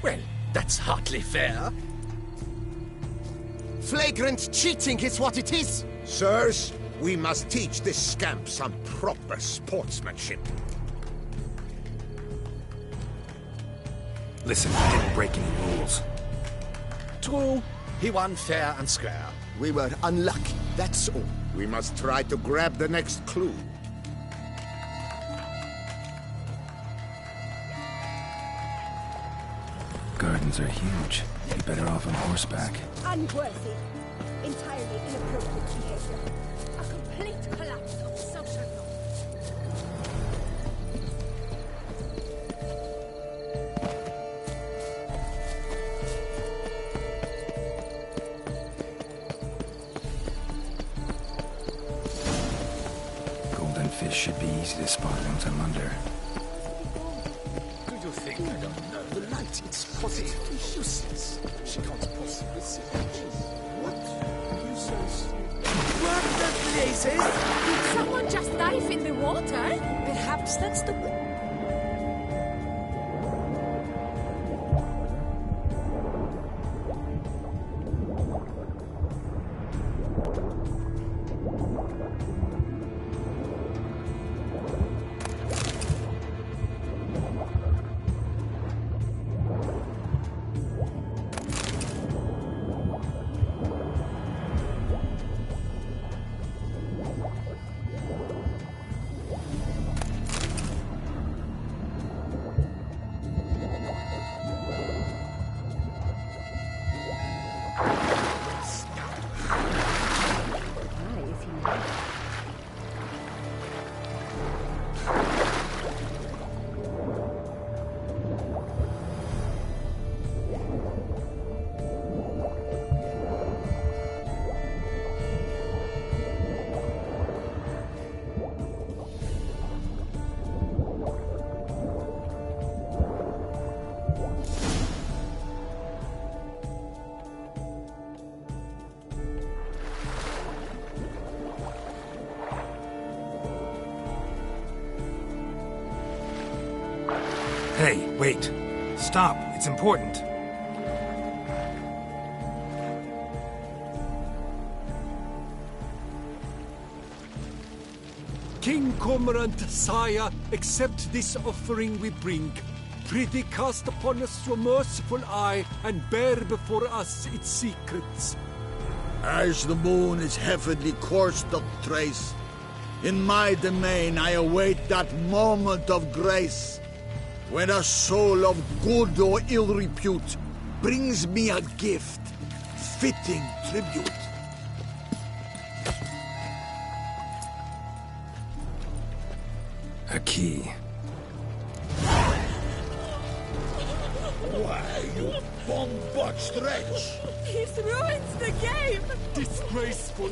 Well, that's hardly fair. Flagrant cheating is what it is! Sirs, we must teach this scamp some proper sportsmanship. Listen, I didn't break any rules. True, he won fair and square. We were unlucky, that's all. We must try to grab the next clue. Gardens are huge. Be better off on horseback. Unworthy. Entirely inappropriate behavior. A complete collapse of social norms. Golden fish should be easy to spot once I'm under. Do you think I don't know? The light, it's positively useless. She can't possibly see it. What? Useless? What the places? Did someone just dive in the water? Perhaps that's the... Hey, wait. Stop. It's important. King Cormorant, sire, accept this offering we bring. Prithee cast upon us your merciful eye, and bear before us its secrets. As the moon its heavenly course doth trace, in my domain I await that moment of grace, when a soul of good or ill repute brings me a gift, fitting tribute. A key. Why, you bomb-botched wretch! This ruins the game! Disgraceful!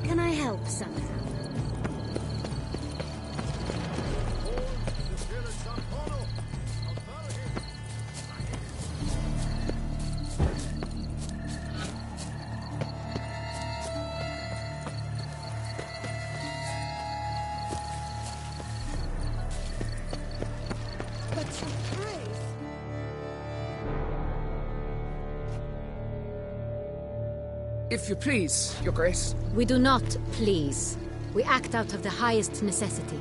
Can I help somehow? If you please, Your Grace. We do not please. We act out of the highest necessity.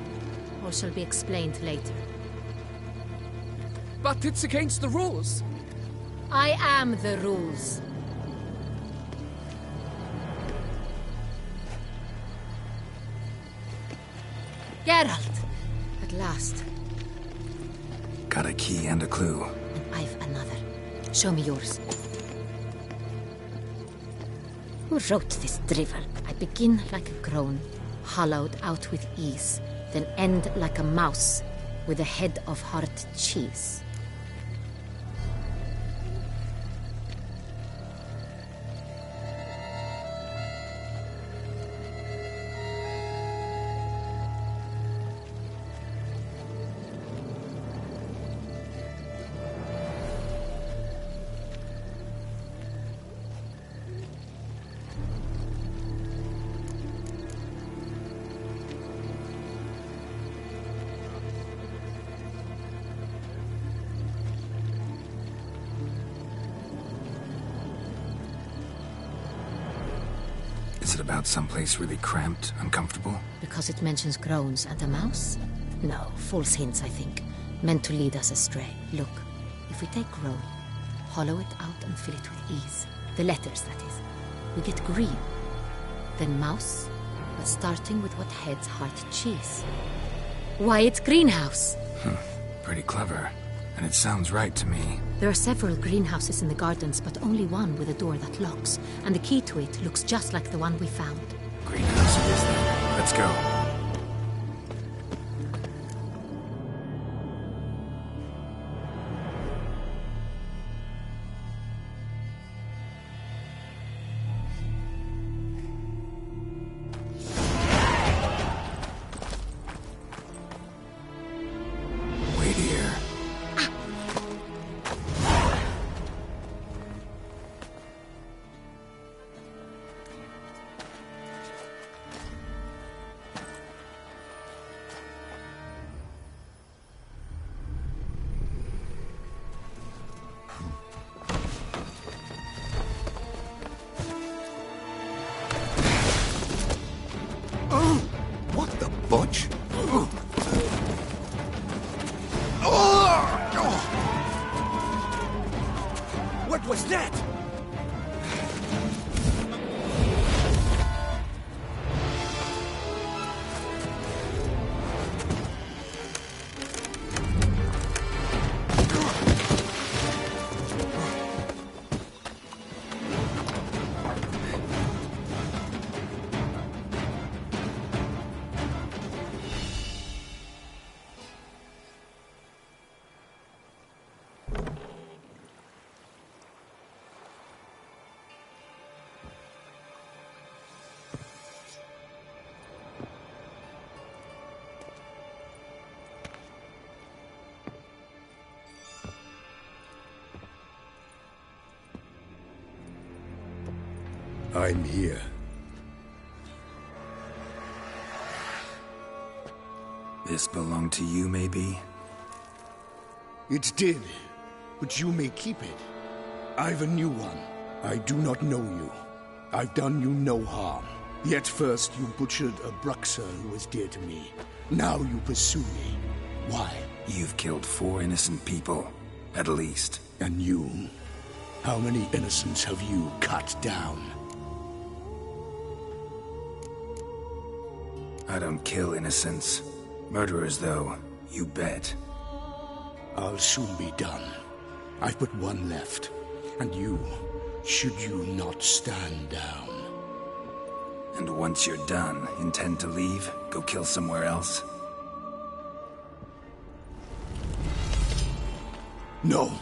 All shall be explained later. But it's against the rules. I am the rules. Geralt! At last. Got a key and a clue. And I've another. Show me yours. Who wrote this drivel? I begin like a groan, hollowed out with ease, then end like a mouse, with a head of hard cheese. Is it about someplace really cramped, uncomfortable? Because it mentions groans and a mouse? No, false hints, I think. Meant to lead us astray. Look, if we take groan, hollow it out and fill it with ease. The letters, that is. We get green. Then mouse, but starting with what heads heart cheese. Why, it's greenhouse! Pretty clever. And it sounds right to me. There are several greenhouses in the gardens, but only one with a door that locks. And the key to it looks just like the one we found. Greenhouse it is then. Let's go. What the butch? What was that? I'm here. This belonged to you, maybe? It did, but you may keep it. I've a new one. I do not know you. I've done you no harm. Yet first you butchered a Bruxer who was dear to me. Now you pursue me. Why? You've killed 4 innocent people, at least. And you? How many innocents have you cut down? I don't kill innocents. Murderers, though, you bet. I'll soon be done. I've but one left. And you, should you not stand down. And once you're done, intend to leave? Go kill somewhere else? No.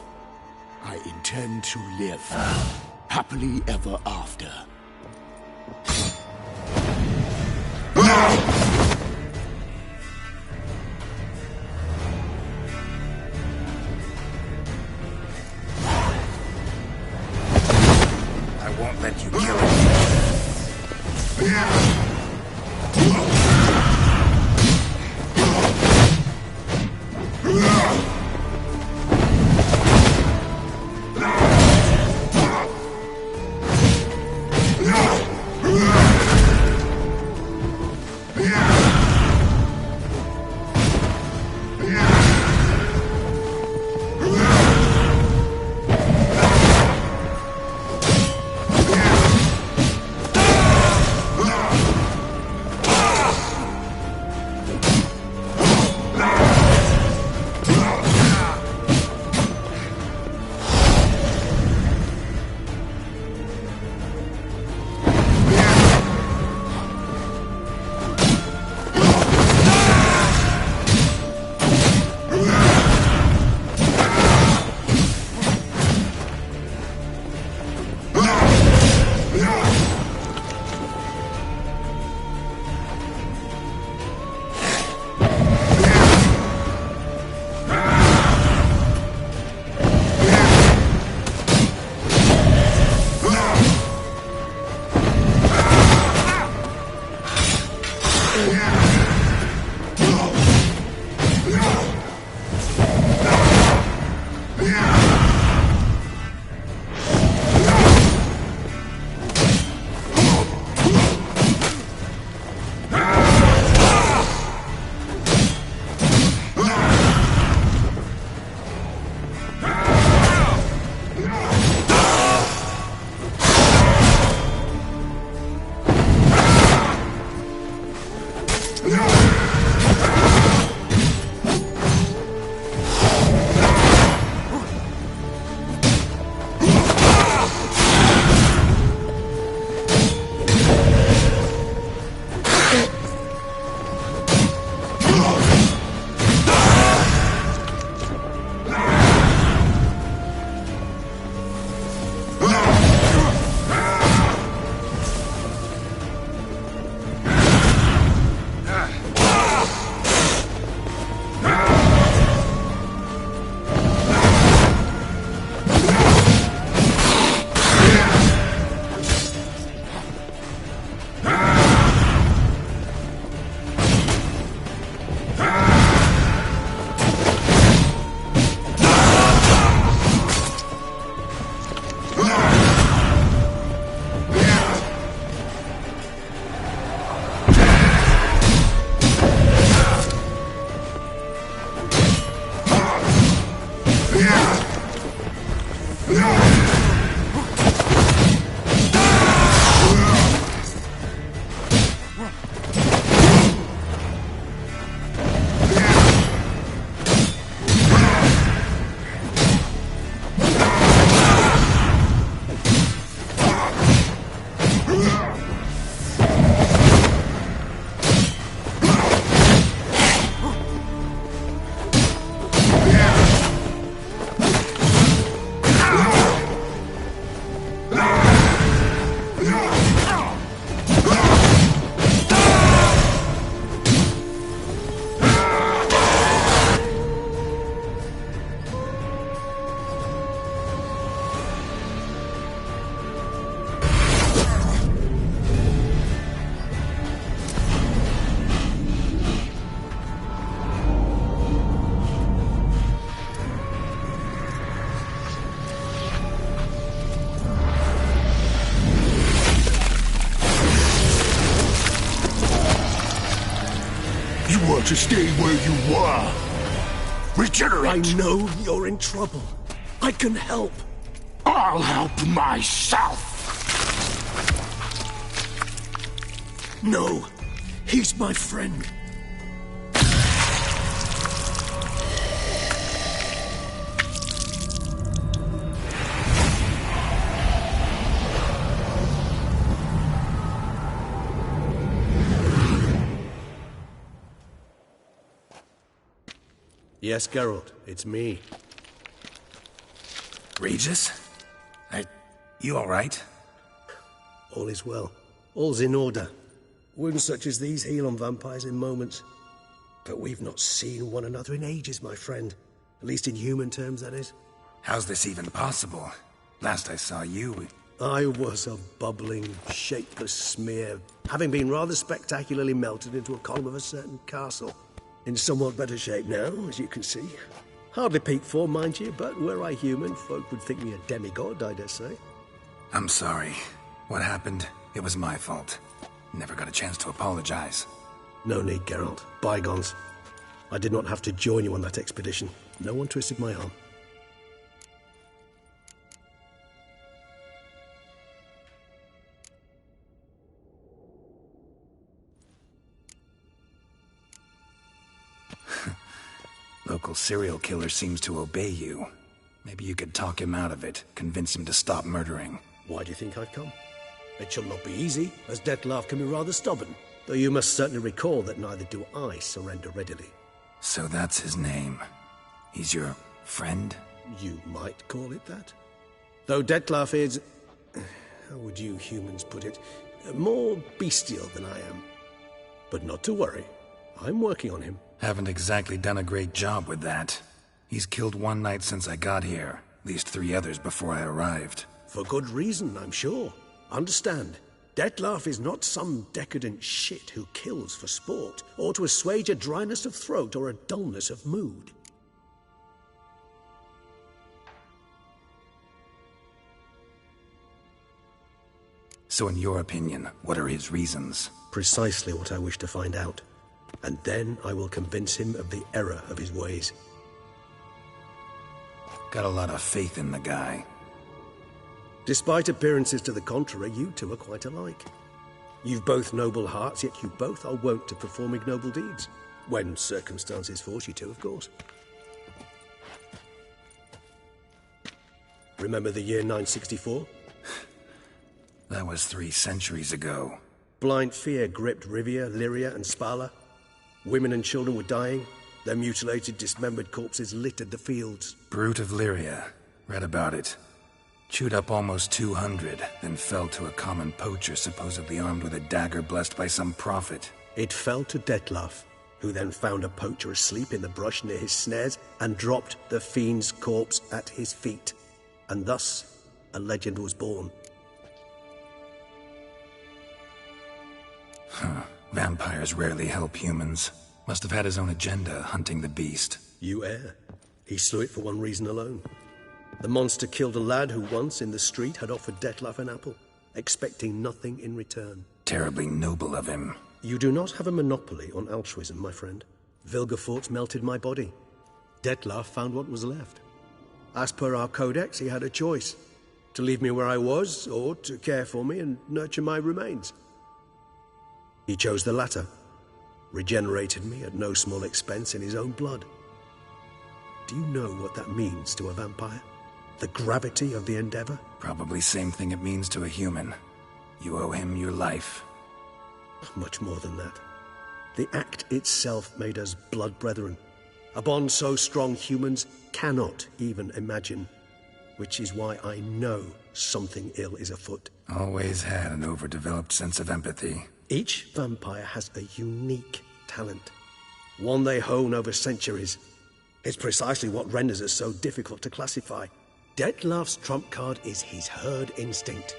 I intend to live. Happily ever after. I won't let you kill him. To stay where you were. Regenerate! I know you're in trouble. I can help. I'll help myself! No, he's my friend. Yes, Geralt, it's me. Regis? You alright? All is well. All's in order. Wounds such as these heal on vampires in moments. But we've not seen one another in ages, my friend. At least in human terms, that is. How's this even possible? Last I saw you... I was a bubbling, shapeless smear, having been rather spectacularly melted into a column of a certain castle. In somewhat better shape now, as you can see. Hardly peak form, mind you, but were I human, folk would think me a demigod, I dare say. I'm sorry. What happened, it was my fault. Never got a chance to apologize. No need, Geralt. Bygones. I did not have to join you on that expedition. No one twisted my arm. Local serial killer seems to obey you. Maybe you could talk him out of it, convince him to stop murdering. Why do you think I've come? It shall not be easy, as Dettlaff can be rather stubborn. Though you must certainly recall that neither do I surrender readily. So that's his name. He's your friend? You might call it that. Though Dettlaff is... how would you humans put it? More bestial than I am. But not to worry. I'm working on him. Haven't exactly done a great job with that. He's killed one knight since I got here. At least 3 others before I arrived. For good reason, I'm sure. Understand, Dettlaff is not some decadent shit who kills for sport, or to assuage a dryness of throat or a dullness of mood. So in your opinion, what are his reasons? Precisely what I wish to find out. And then I will convince him of the error of his ways. Got a lot of faith in the guy. Despite appearances to the contrary, you two are quite alike. You've both noble hearts, yet you both are wont to perform ignoble deeds. When circumstances force you to, of course. Remember the year 964? That was 3 centuries ago. Blind fear gripped Rivia, Lyria, and Spala. Women and children were dying. Their mutilated, dismembered corpses littered the fields. Brute of Lyria. Read about it. Chewed up almost 200, then fell to a common poacher supposedly armed with a dagger blessed by some prophet. It fell to Dettlaff, who then found a poacher asleep in the brush near his snares and dropped the fiend's corpse at his feet. And thus, a legend was born. Vampires rarely help humans. Must have had his own agenda, hunting the beast. You err. He slew it for one reason alone. The monster killed a lad who once, in the street, had offered Dettlaff an apple, expecting nothing in return. Terribly noble of him. You do not have a monopoly on altruism, my friend. Vilgefortz melted my body. Dettlaff found what was left. As per our codex, he had a choice. To leave me where I was, or to care for me and nurture my remains. He chose the latter. Regenerated me at no small expense in his own blood. Do you know what that means to a vampire? The gravity of the endeavor? Probably same thing it means to a human. You owe him your life. Much more than that. The act itself made us blood brethren. A bond so strong humans cannot even imagine. Which is why I know something ill is afoot. Always had an overdeveloped sense of empathy. Each vampire has a unique talent. One they hone over centuries. It's precisely what renders us so difficult to classify. Dettlaff's trump card is his herd instinct.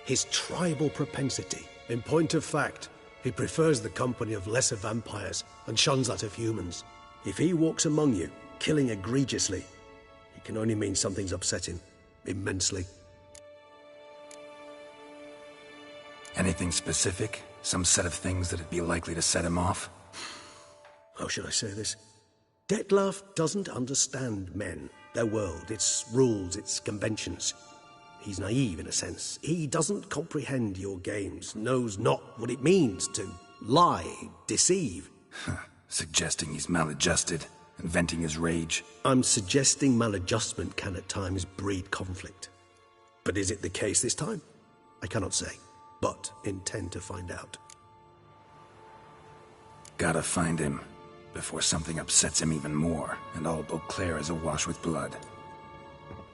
His tribal propensity. In point of fact, he prefers the company of lesser vampires and shuns that of humans. If he walks among you, killing egregiously, it can only mean something's upsetting. Immensely. Anything specific? Some set of things that'd be likely to set him off? How should I say this? Dettlaff doesn't understand men, their world, its rules, its conventions. He's naive in a sense. He doesn't comprehend your games, knows not what it means to lie, deceive. Suggesting he's maladjusted, and venting his rage. I'm suggesting maladjustment can at times breed conflict. But is it the case this time? I cannot say, but intend to find out. Gotta find him, before something upsets him even more, and all Beauclair is awash with blood.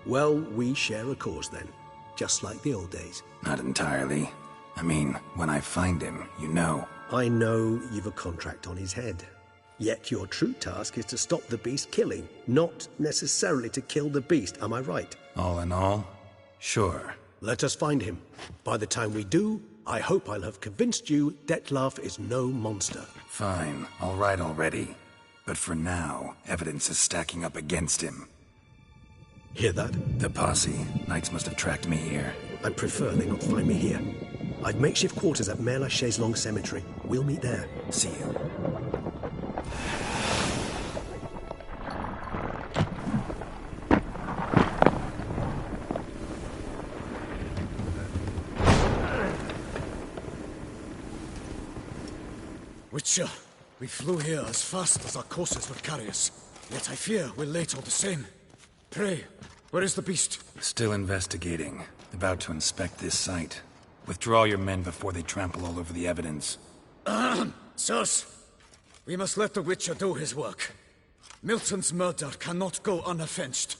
Well, we share a cause then, just like the old days. Not entirely. I mean, when I find him, you know. I know you've a contract on his head. Yet your true task is to stop the beast killing, not necessarily to kill the beast, am I right? All in all, sure. Let us find him. By the time we do, I hope I'll have convinced you Dettlaff is no monster. Fine, all right already. But for now, evidence is stacking up against him. Hear that? The posse. Knights must have tracked me here. I'd prefer they not find me here. I've makeshift quarters at Mère Lachaise Long Cemetery. We'll meet there. See you. Witcher, we flew here as fast as our courses would carry us. Yet I fear we're late all the same. Pray, where is the beast? Still investigating. About to inspect this site. Withdraw your men before they trample all over the evidence. Sirs, we must let the Witcher do his work. Milton's murder cannot go unavenged.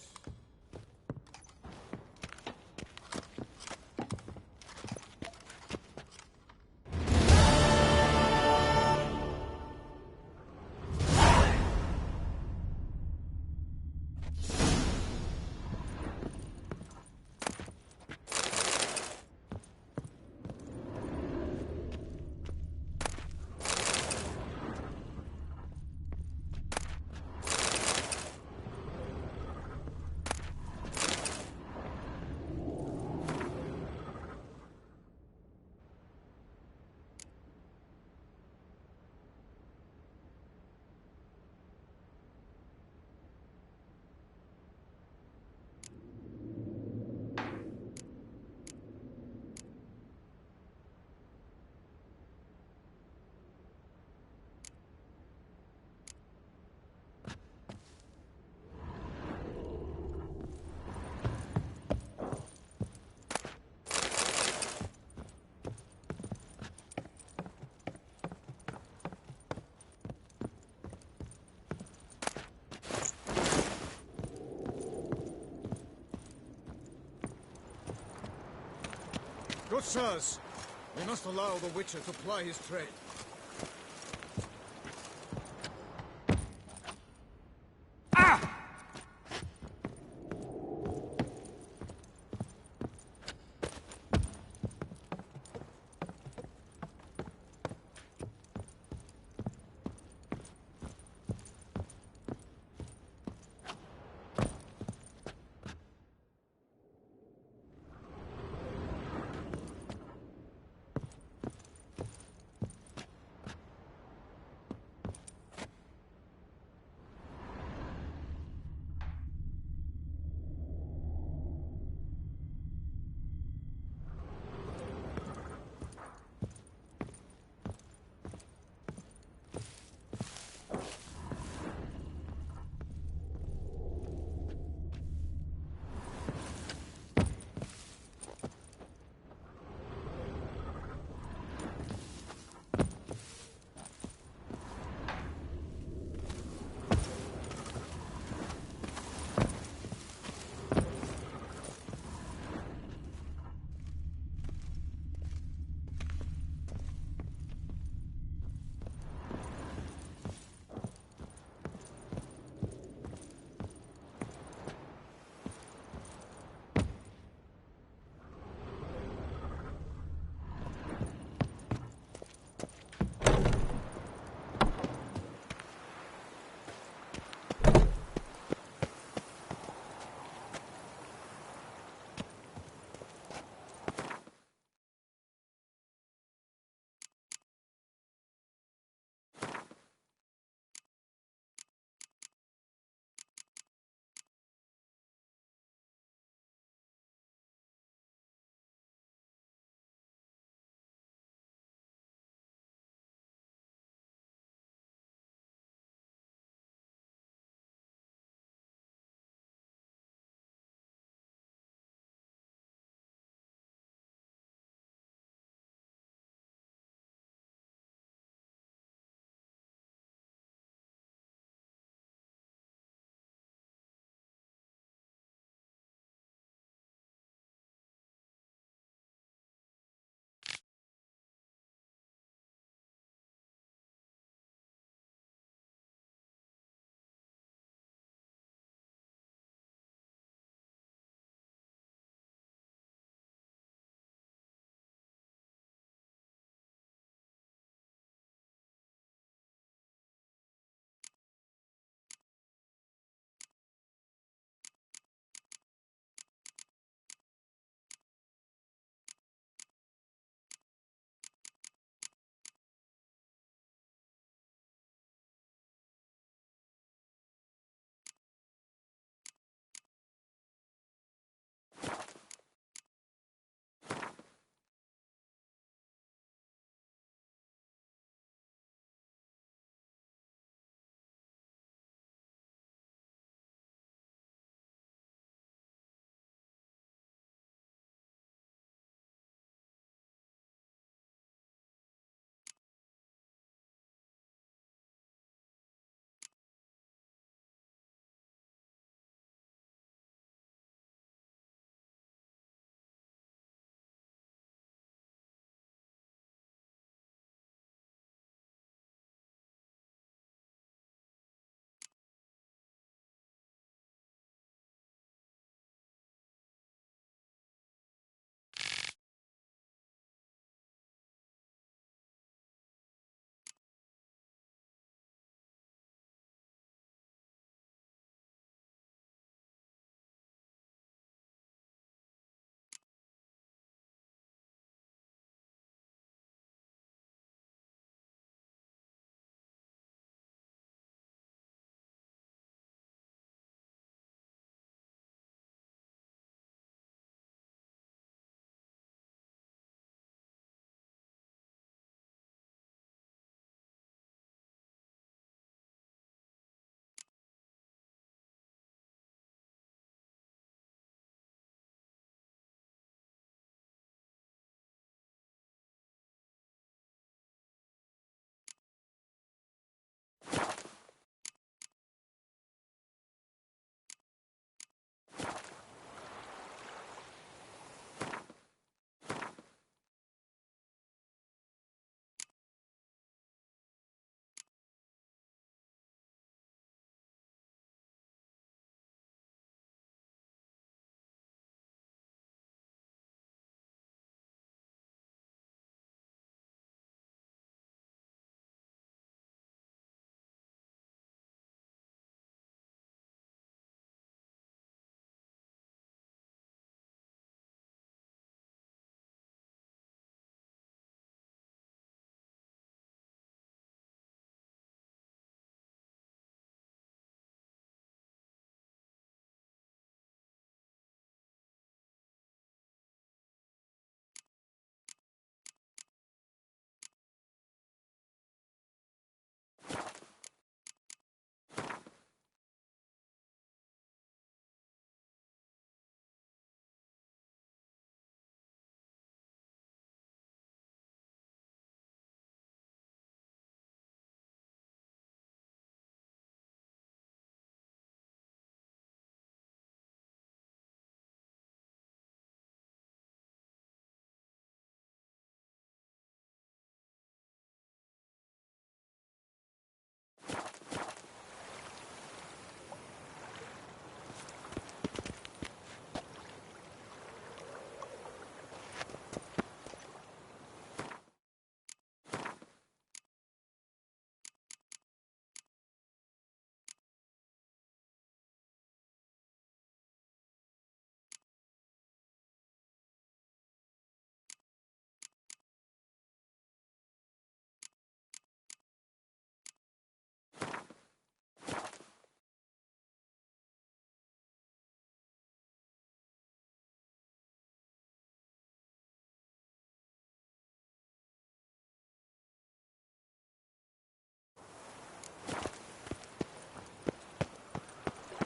Good sirs, we must allow the Witcher to ply his trade.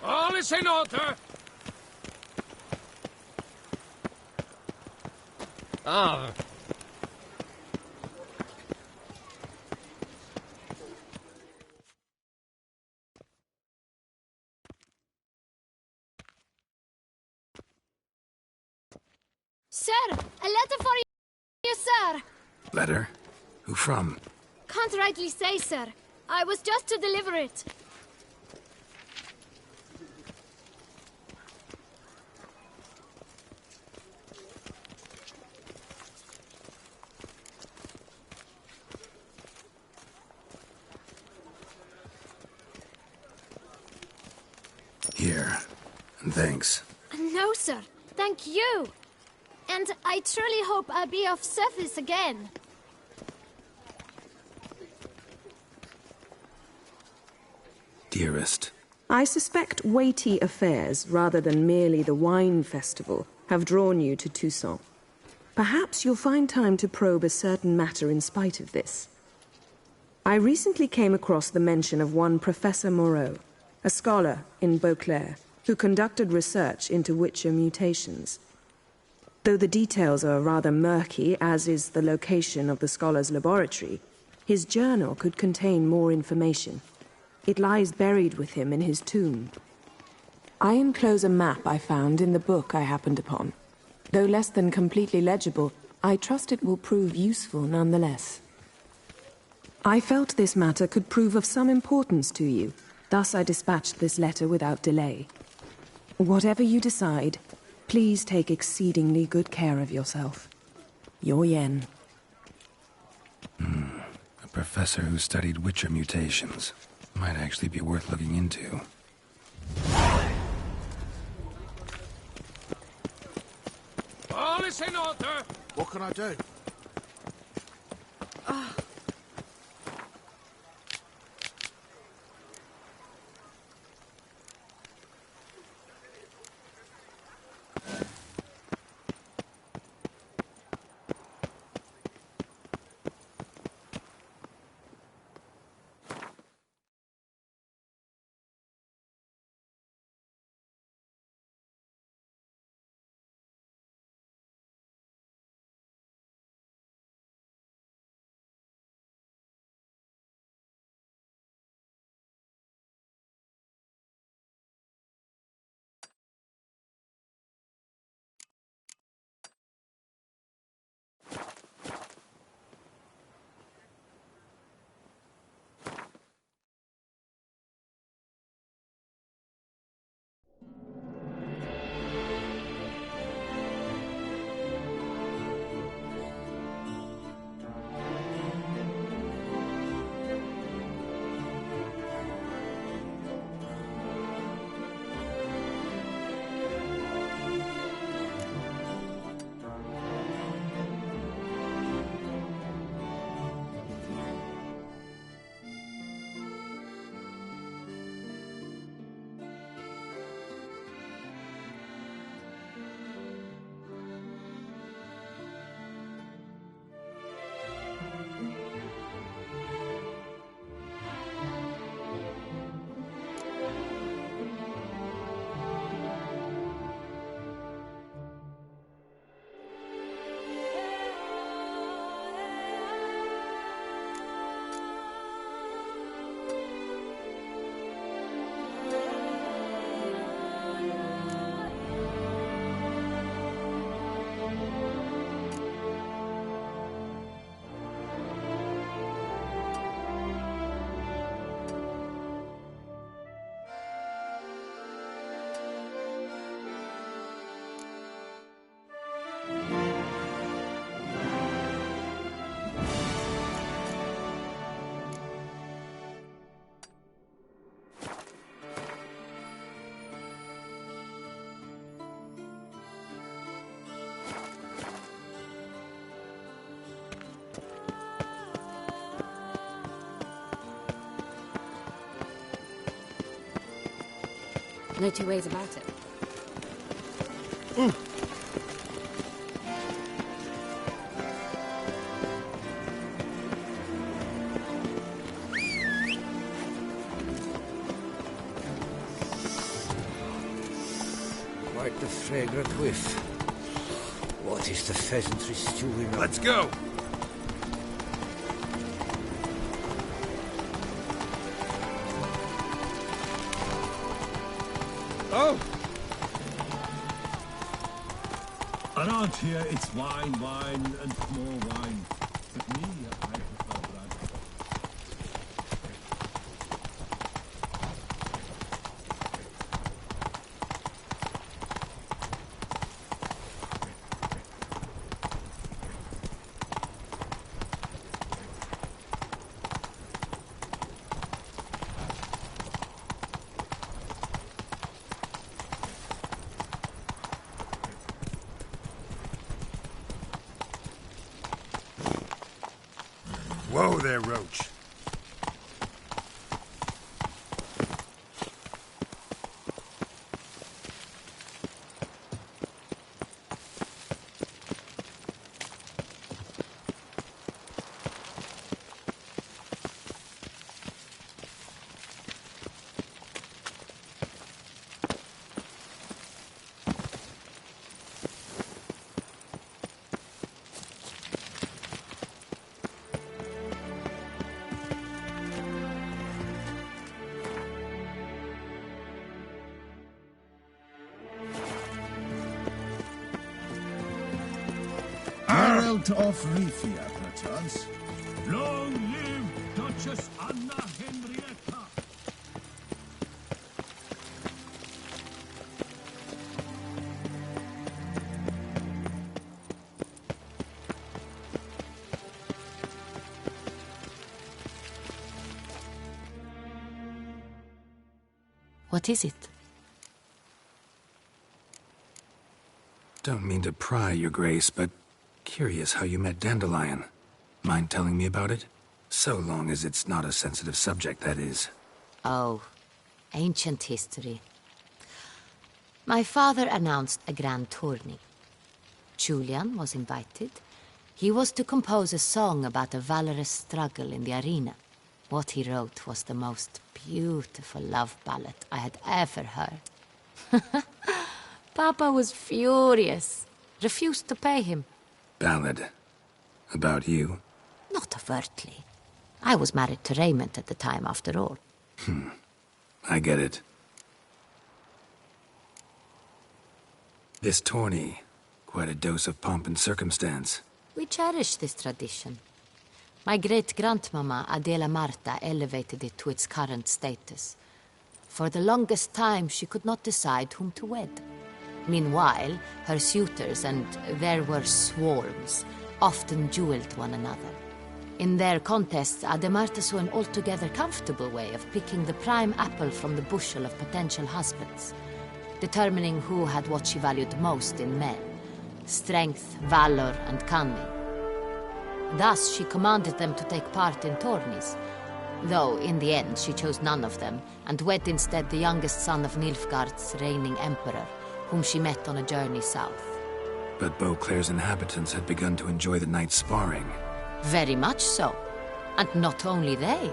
All is in order! Ah. Sir, a letter for you, sir. Letter? Who from? Can't rightly say, sir. I was just to deliver it. Here. And thanks. No, sir. Thank you. And I truly hope I'll be of service again. Dearest. I suspect weighty affairs, rather than merely the wine festival, have drawn you to Toussaint. Perhaps you'll find time to probe a certain matter in spite of this. I recently came across the mention of one Professor Moreau, a scholar in Beauclair, who conducted research into Witcher mutations. Though the details are rather murky, as is the location of the scholar's laboratory, his journal could contain more information. It lies buried with him in his tomb. I enclose a map I found in the book I happened upon. Though less than completely legible, I trust it will prove useful nonetheless. I felt this matter could prove of some importance to you, thus I dispatched this letter without delay. Whatever you decide, please take exceedingly good care of yourself. Your Yen. A professor who studied Witcher mutations. Might actually be worth looking into. All is in order! What can I do? No two ways about it. fragrant whiff. What is the pheasantry stewing on? Let's go! Oh! Around here, it's wine, wine, and more wine. But me, I prefer brandy. Whoa there, Roach. Herald of Rithia, perchance. Long live Duchess Anna Henrietta! What is it? Don't mean to pry, Your Grace, but curious how you met Dandelion. Mind telling me about it? So long as it's not a sensitive subject, that is. Oh, ancient history. My father announced a grand tourney. Julian was invited. He was to compose a song about a valorous struggle in the arena. What he wrote was the most beautiful love ballad I had ever heard. Papa was furious. Refused to pay him. Ballad. About you? Not overtly. I was married to Raymond at the time, after all. I get it. This tourney, quite a dose of pomp and circumstance. We cherish this tradition. My great-grandmama, Adela Marta, elevated it to its current status. For the longest time, she could not decide whom to wed. Meanwhile, her suitors, and there were swarms, often duelled one another. In their contests, Ademarta saw an altogether comfortable way of picking the prime apple from the bushel of potential husbands, determining who had what she valued most in men: strength, valor, and cunning. Thus, she commanded them to take part in tourneys, though in the end she chose none of them, and wed instead the youngest son of Nilfgaard's reigning emperor, whom she met on a journey south. But Beauclair's inhabitants had begun to enjoy the night's sparring. Very much so. And not only they.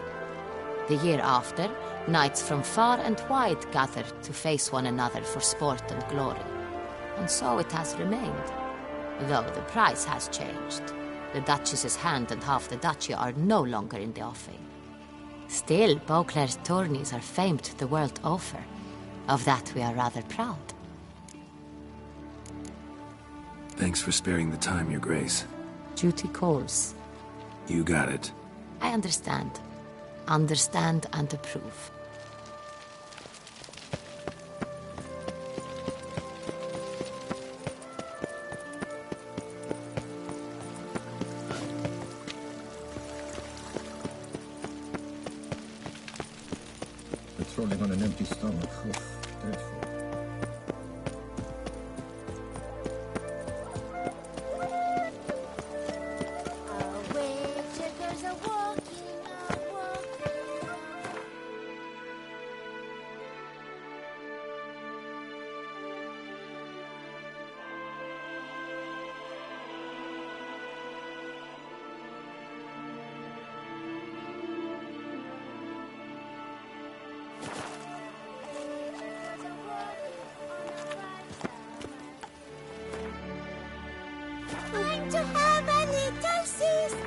The year after, knights from far and wide gathered to face one another for sport and glory. And so it has remained. Though the price has changed. The Duchess's hand and half the duchy are no longer in the offing. Still, Beauclair's tourneys are famed the world over. Of that we are rather proud. Thanks for sparing the time, Your Grace. Duty calls. You got it. I understand. Understand and approve. Patrolling on an empty stomach. Oof, dreadful. I'm to have a little sister.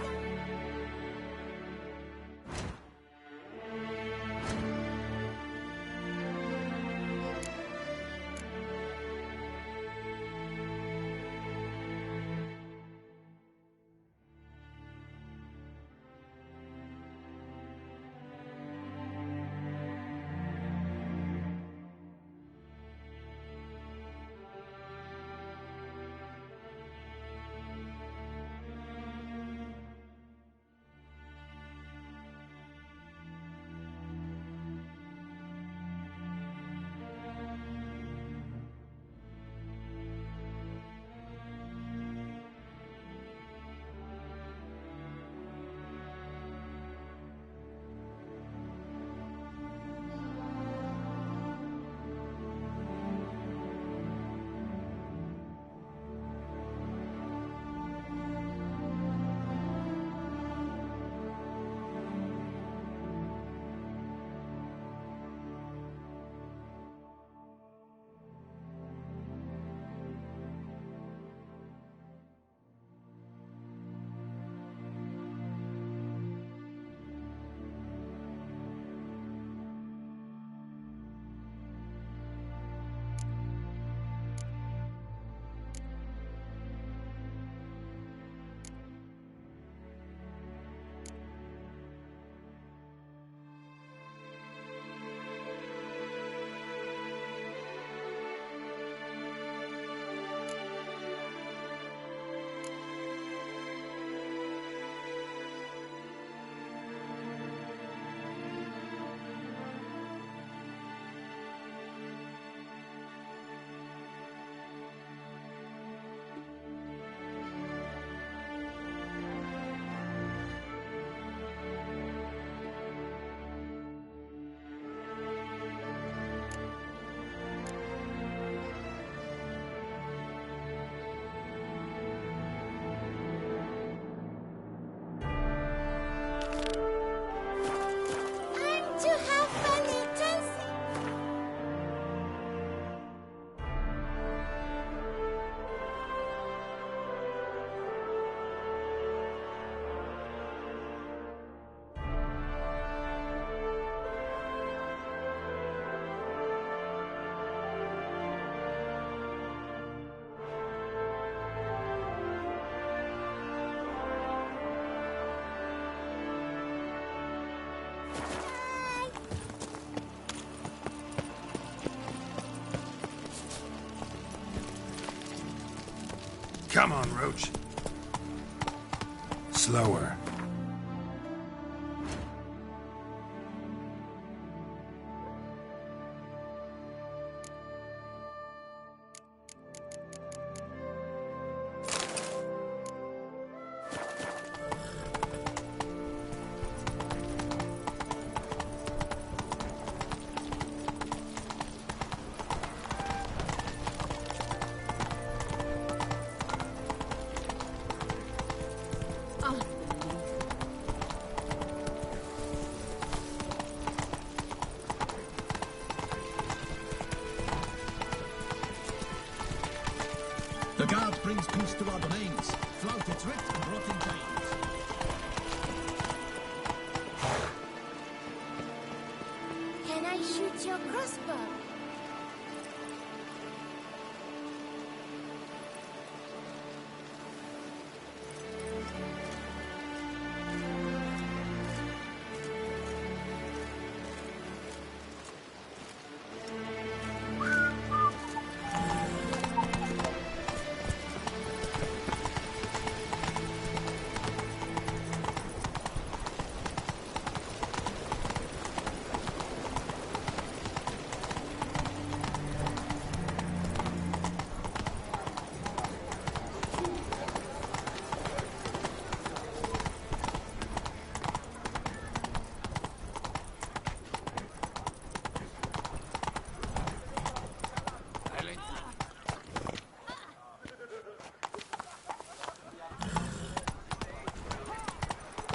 Come on, Roach. Slower. The guard brings peace to our domains. Flout its writ and rot in chains. Can I shoot your crossbow?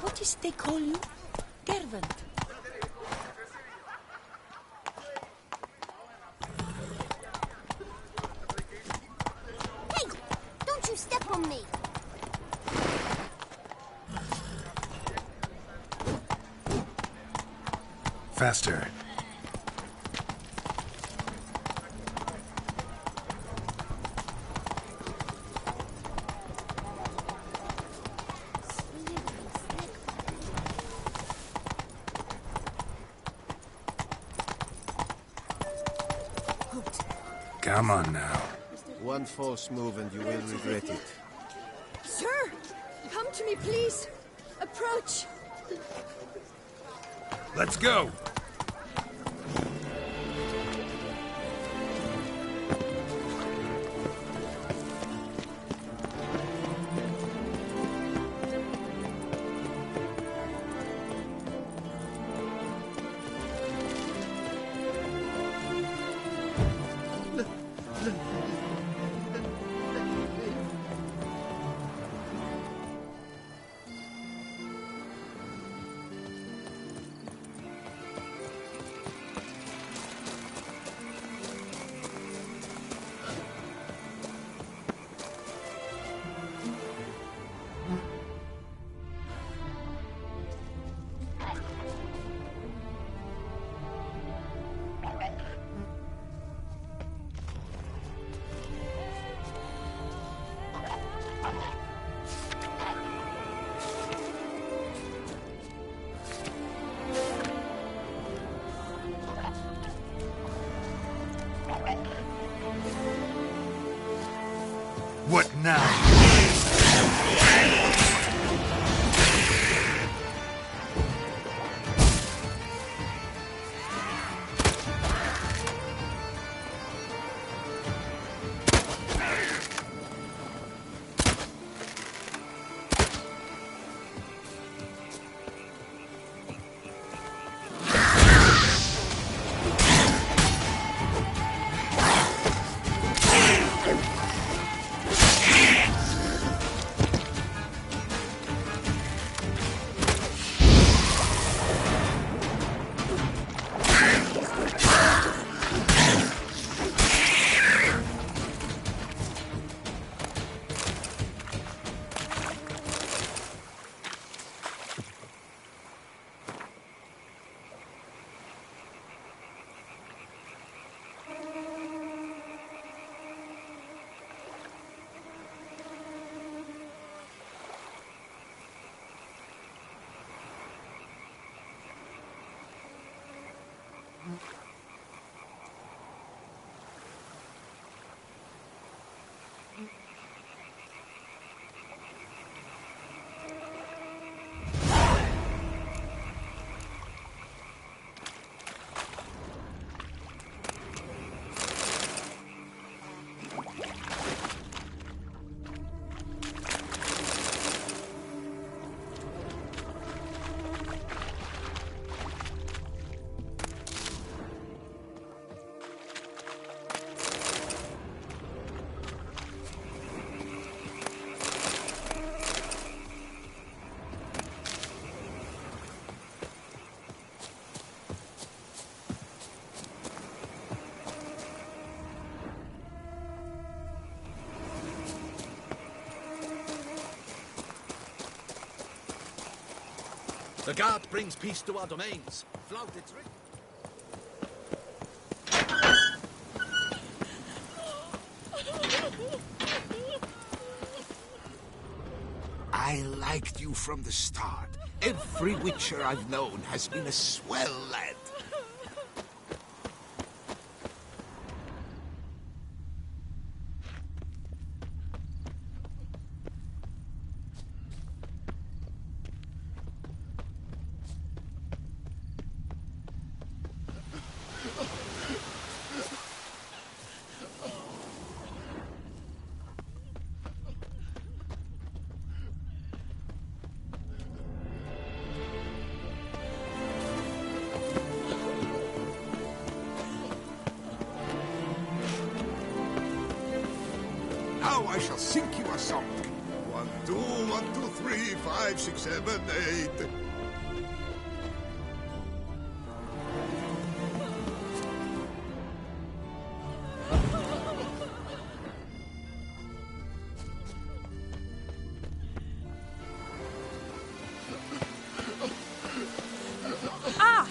What is they call you? Derwent. Hey! Don't you step on me! Faster. Come on now. One false move and you will regret it. Sir! Come to me, please! Approach! Let's go! What now? The guard brings peace to our domains. Flout its ring. I liked you from the start. Every Witcher I've known has been a swell lad. Now I shall sing you a song. 1, 2, 1, 2, 3, 5, 6, 7, 8. Ah!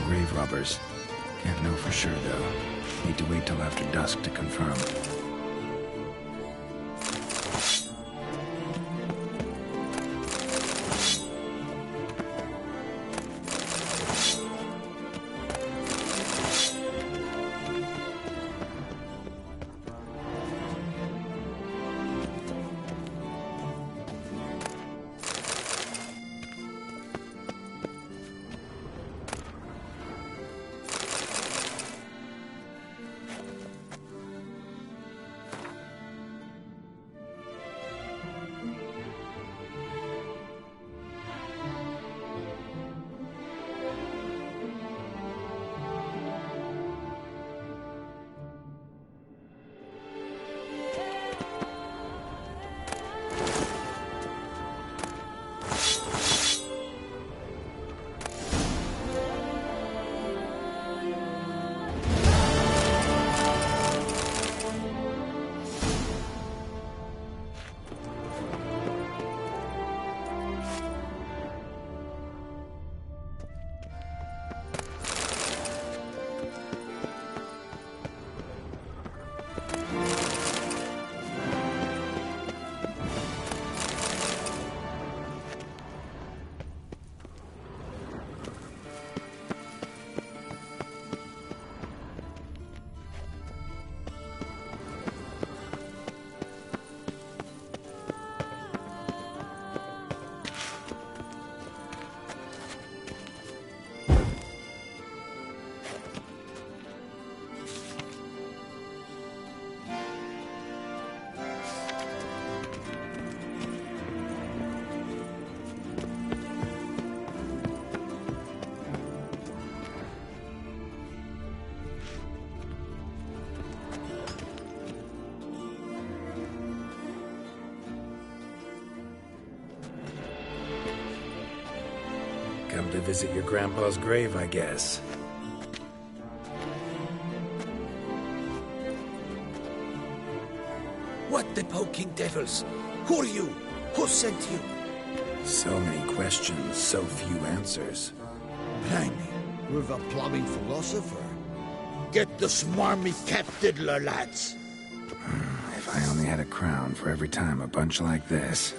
grave robbers. Can't know for sure, though. Need to wait till after dusk to confirm. Come to visit your grandpa's grave, I guess. What the poking devils? Who are you? Who sent you? So many questions, so few answers. Blimey, with a plumbing philosopher. Get the smarmy cat diddler, lads. If I only had a crown for every time a bunch like this.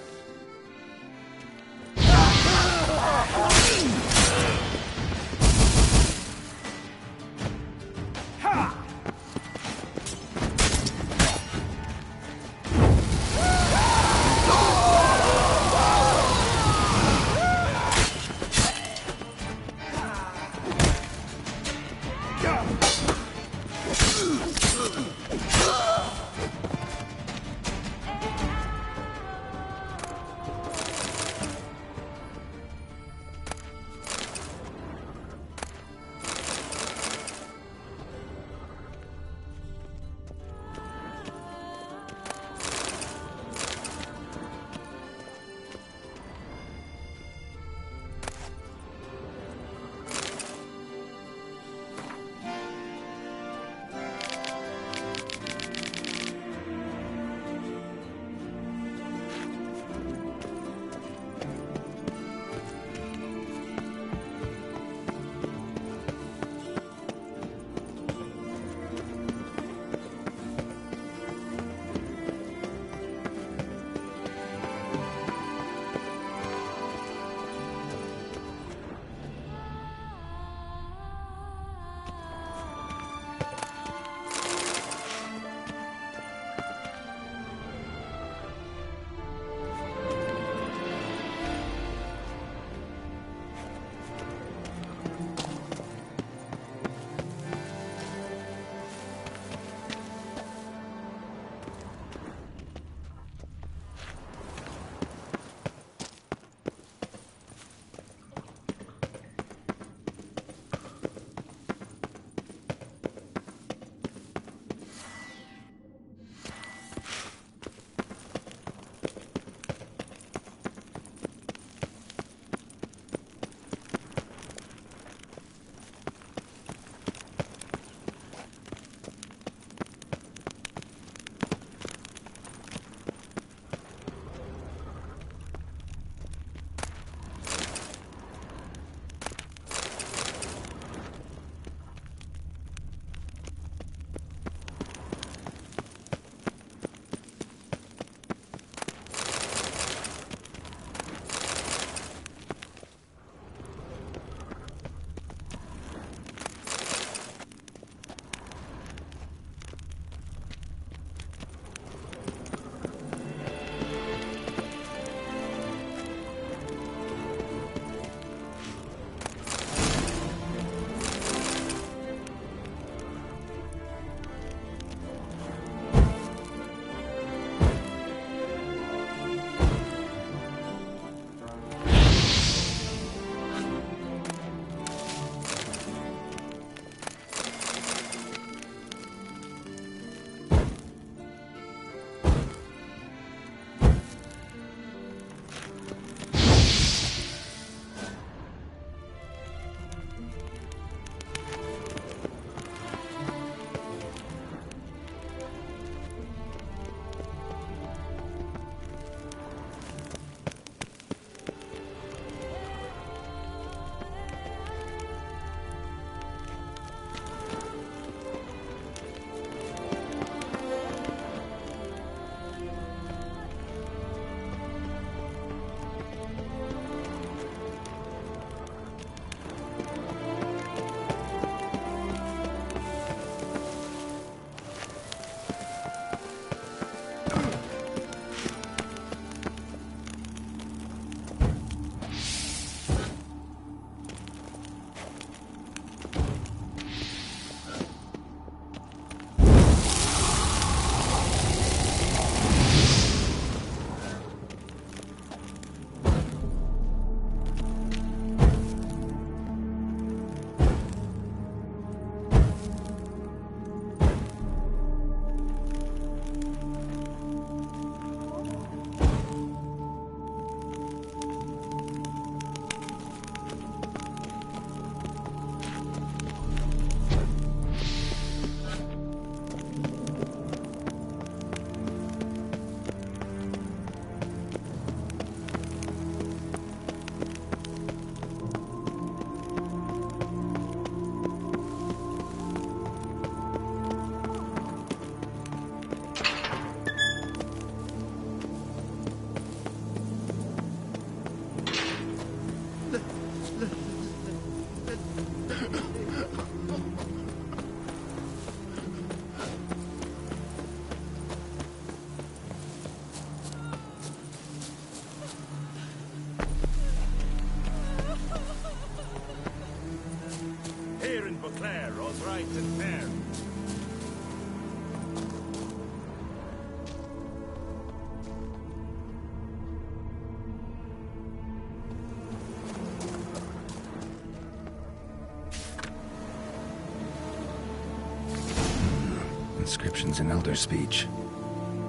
inscriptions in Elder speech.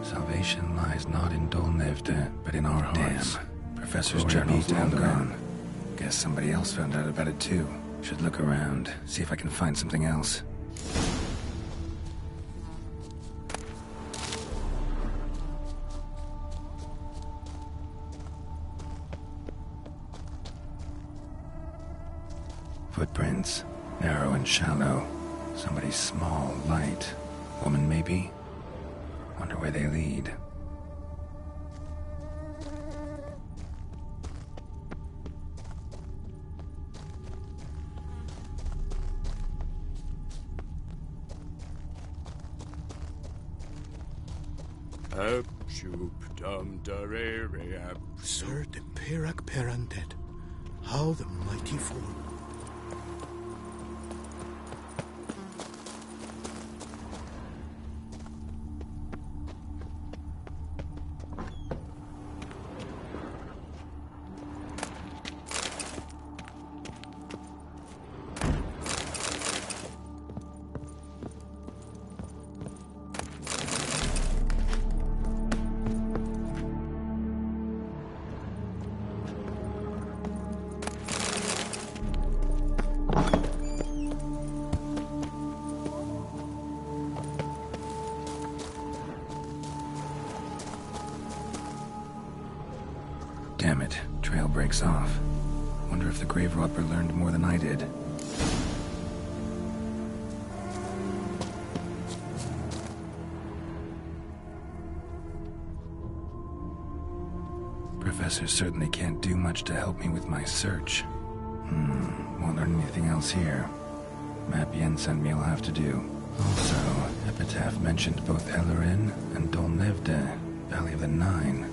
Salvation lies not in Dolnevde, but in our hearts. Damn. Professor's journal's long gone. Guess somebody else found out about it too. Should look around, see if I can find something else. Footprints. Narrow and shallow. Somebody small, light. Woman, maybe? Wonder where they lead. Sir de Perak Perandet. How the mighty fall. Damn it, trail breaks off. Wonder if the grave robber learned more than I did. Professor certainly can't do much to help me with my search. Won't learn anything else here. Map Yen sent me will have to do. Also, Epitaph mentioned both Ellerin and Dolnevde, Valley of the Nine.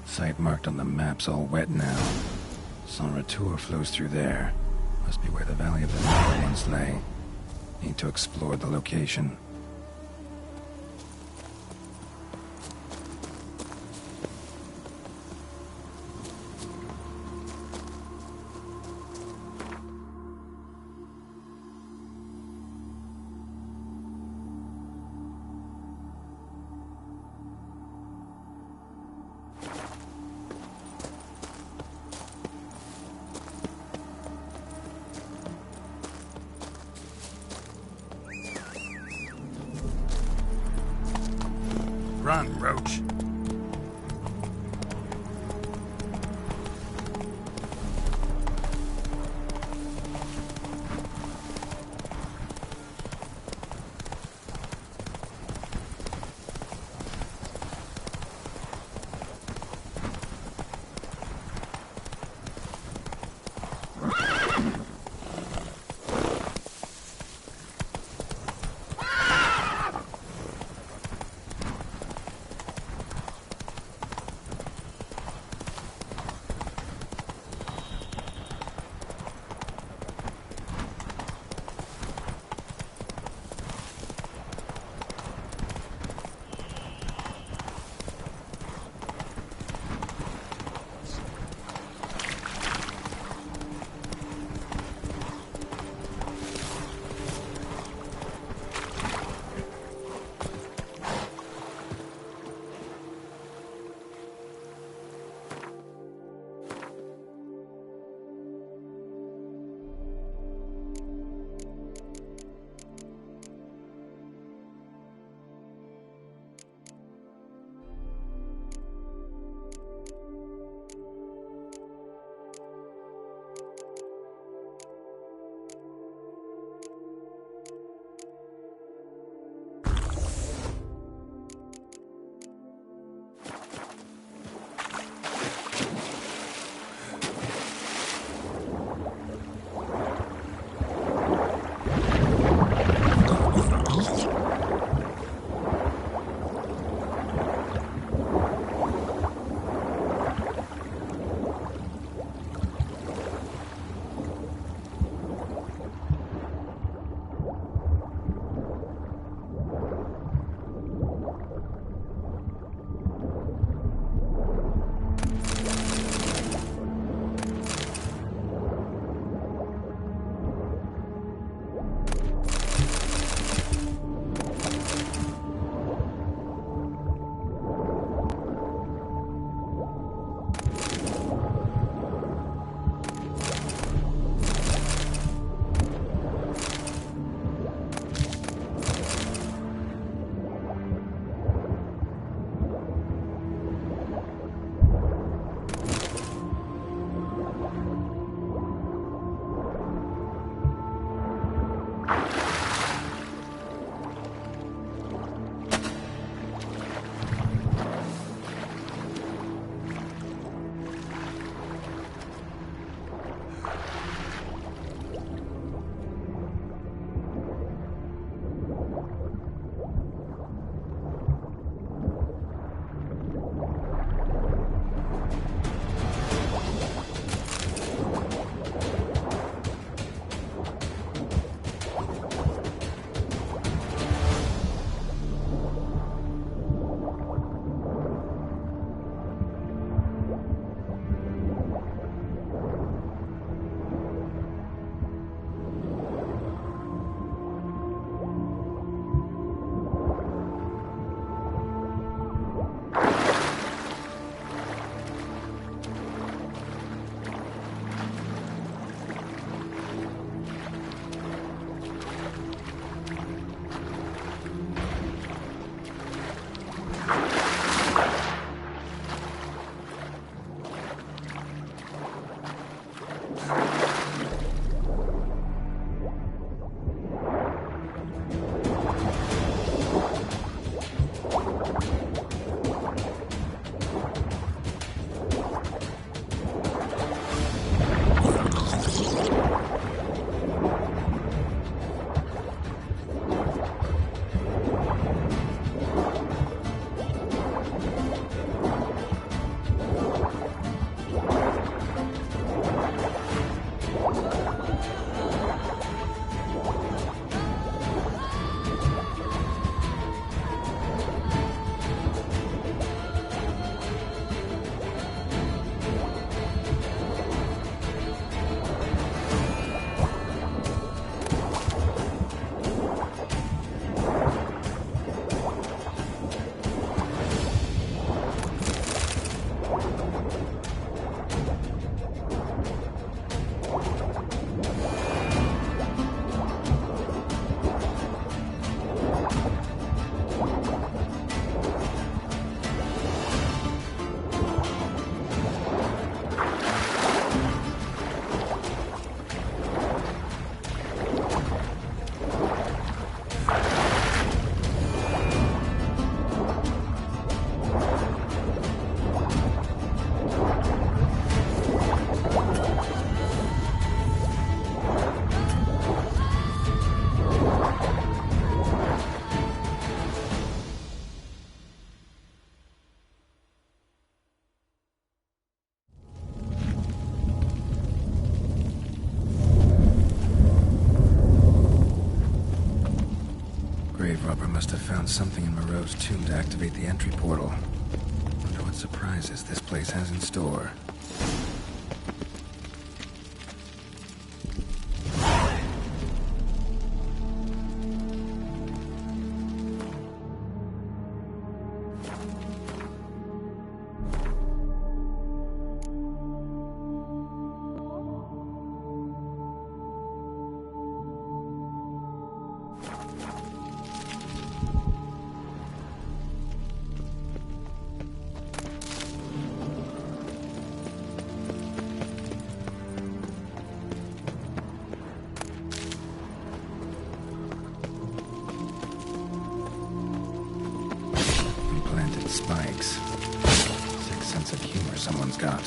Site marked on the map's all wet now. Sans Retour flows through there. Must be where the Valley of the Nile once lay. Need to explore the location. Run, Roach. Must have found something in Moreau's tomb to activate the entry portal. Wonder what surprises this place has in store. Spikes. Sick sense of humor someone's got.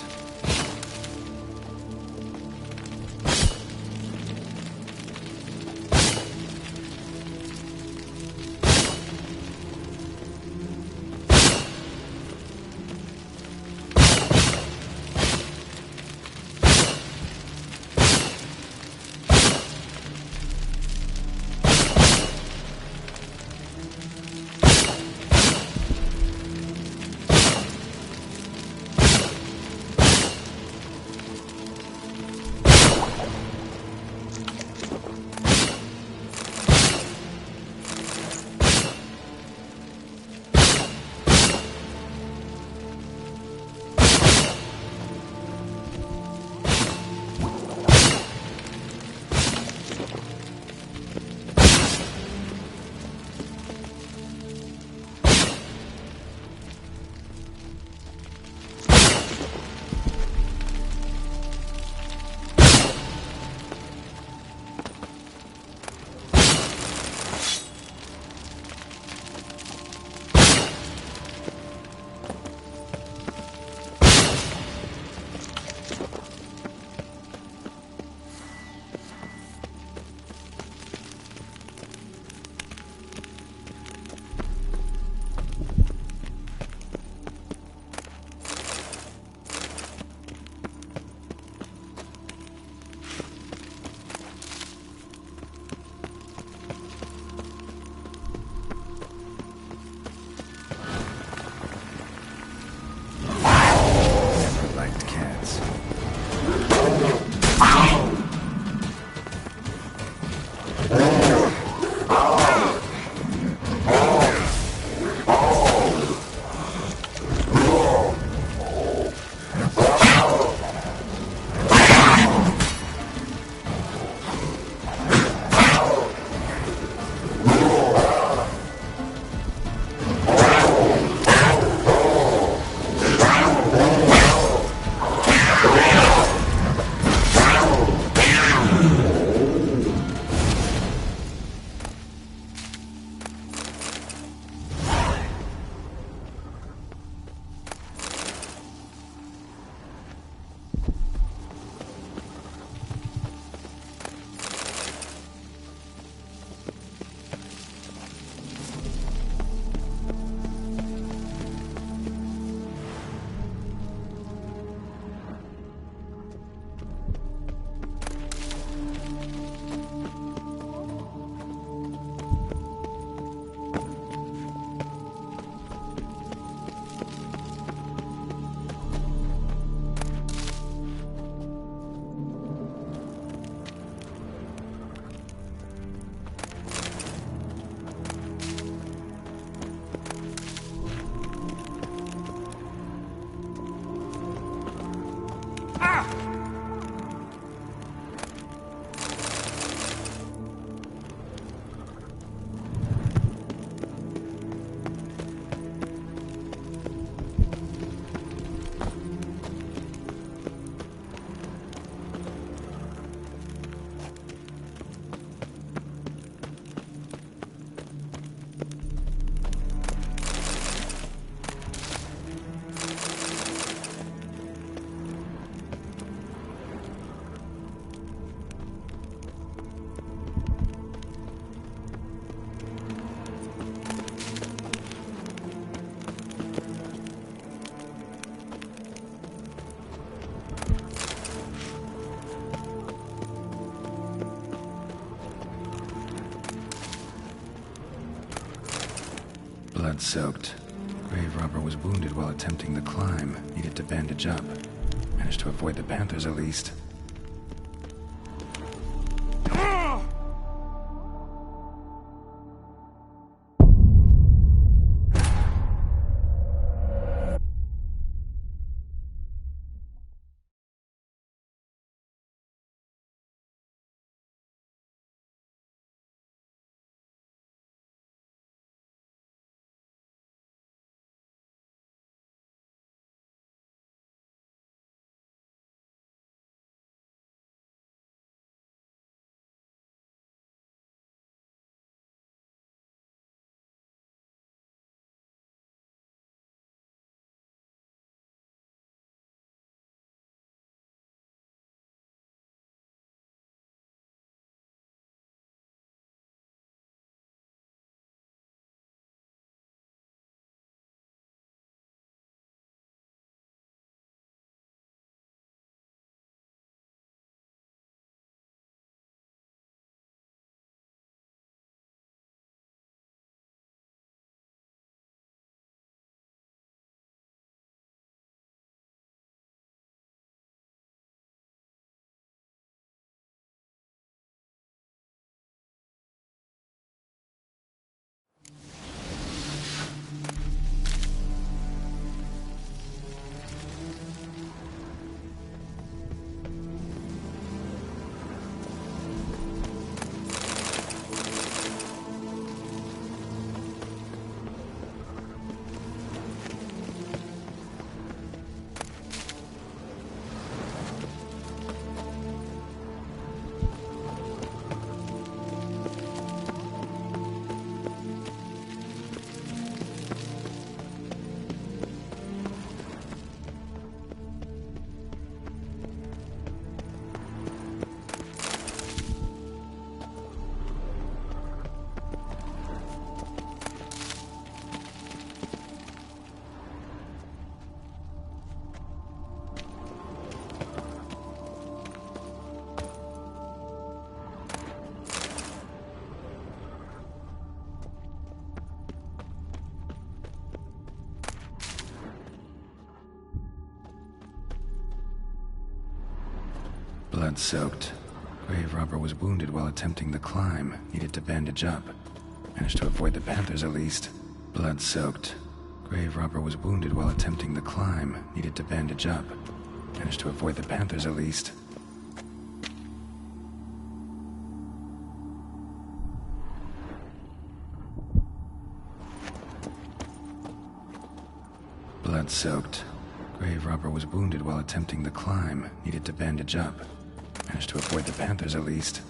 Blood-soaked. Grave robber was wounded while attempting the climb. Needed to bandage up. Managed to avoid the panthers at least. Blood-soaked. Grave robber was wounded while attempting the climb. Needed to bandage up. Managed to avoid the panthers at least. Blood-soaked. Grave robber was wounded while attempting the climb. Needed to bandage up. Managed to avoid the panthers at least. Blood-soaked. Grave robber was wounded while attempting the climb. Needed to bandage up. Managed to avoid the panthers at least.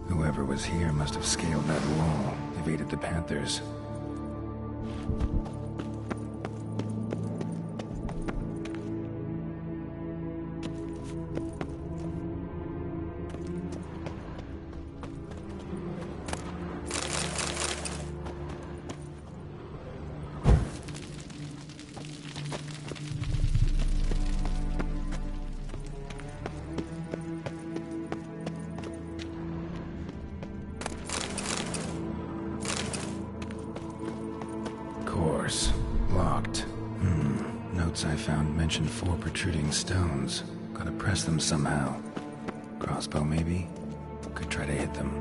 Whoever was here must have scaled that wall, evaded the panthers. Locked. Notes I found mentioned 4 protruding stones. Gotta press them somehow. Crossbow, maybe? Could try to hit them.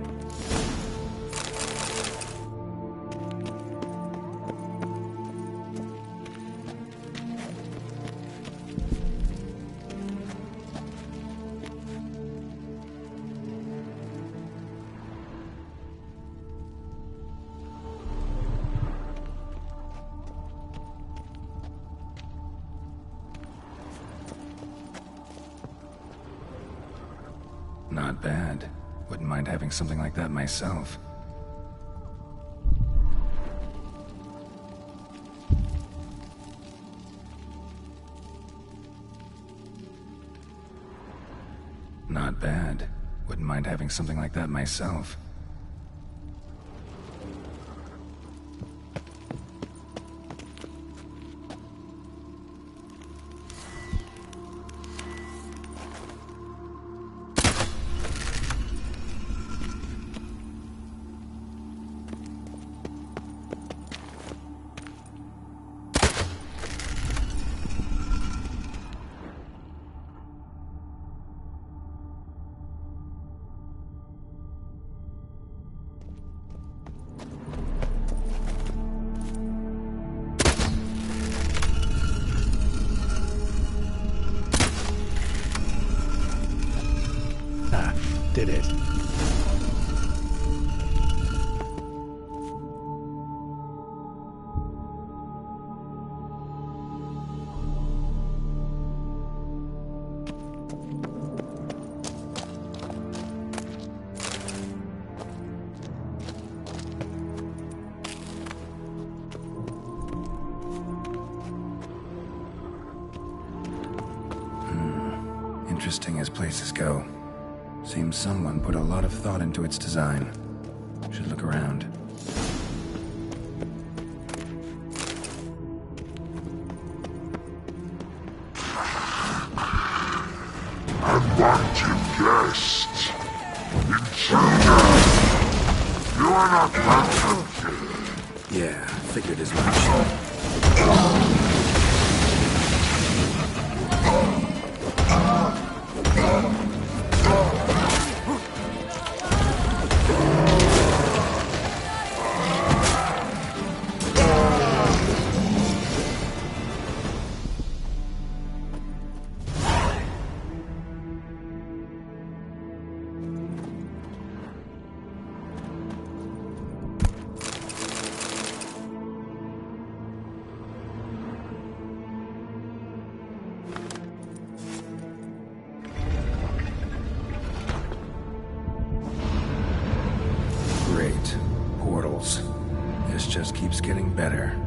Not bad. Wouldn't mind having something like that myself. Not bad. Wouldn't mind having something like that myself. Did it. Interesting as places go. Seems someone put a lot of thought into its design. Should look around. Unwanted guest. Intruder. You are not welcome here. Yeah, figured as much. Great. Portals. This just keeps getting better.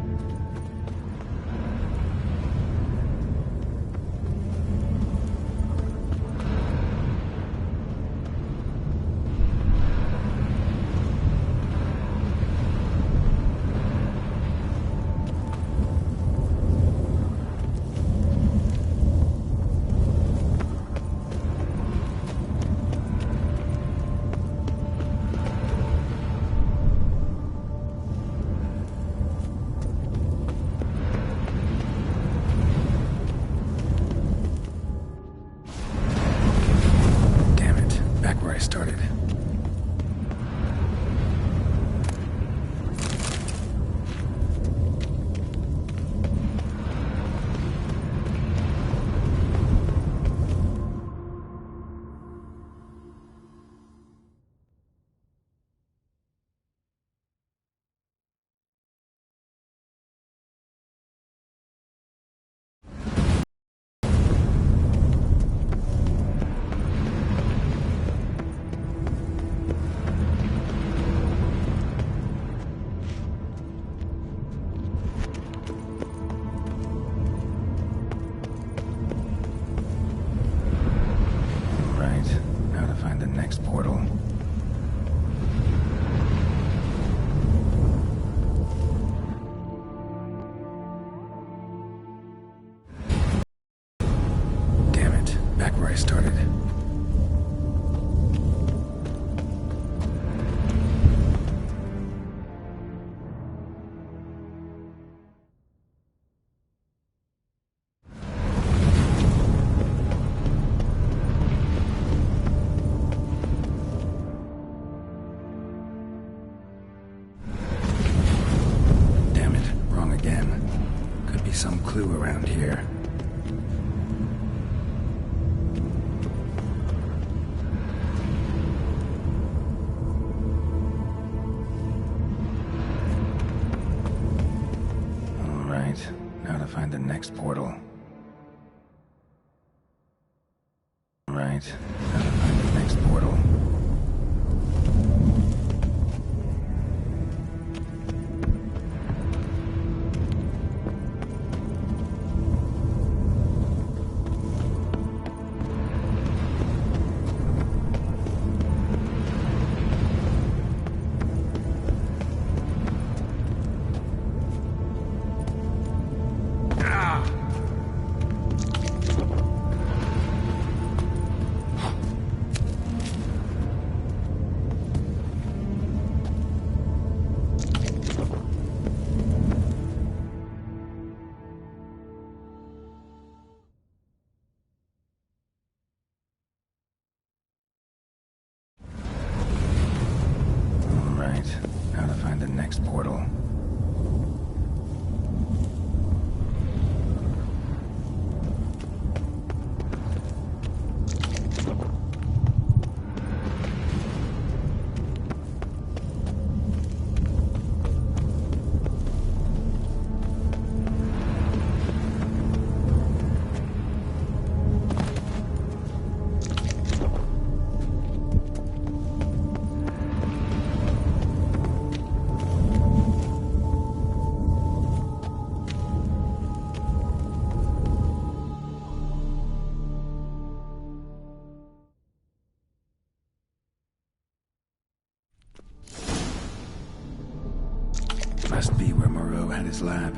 Portal. Damn it, back where I started. Some clue around here. All right, now to find the next portal. All right, now to find the next portal. Must be where Moreau had his lab.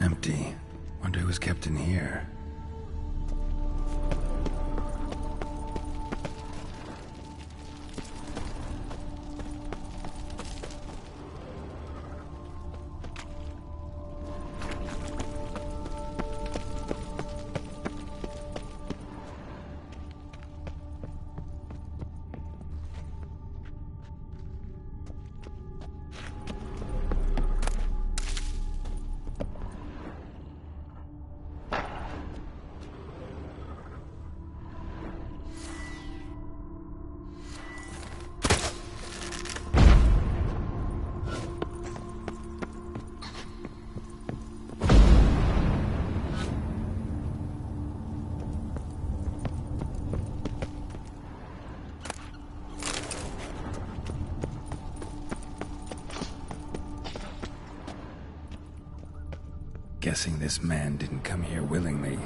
Empty. Wonder who was kept in here. Guessing this man didn't come here willingly.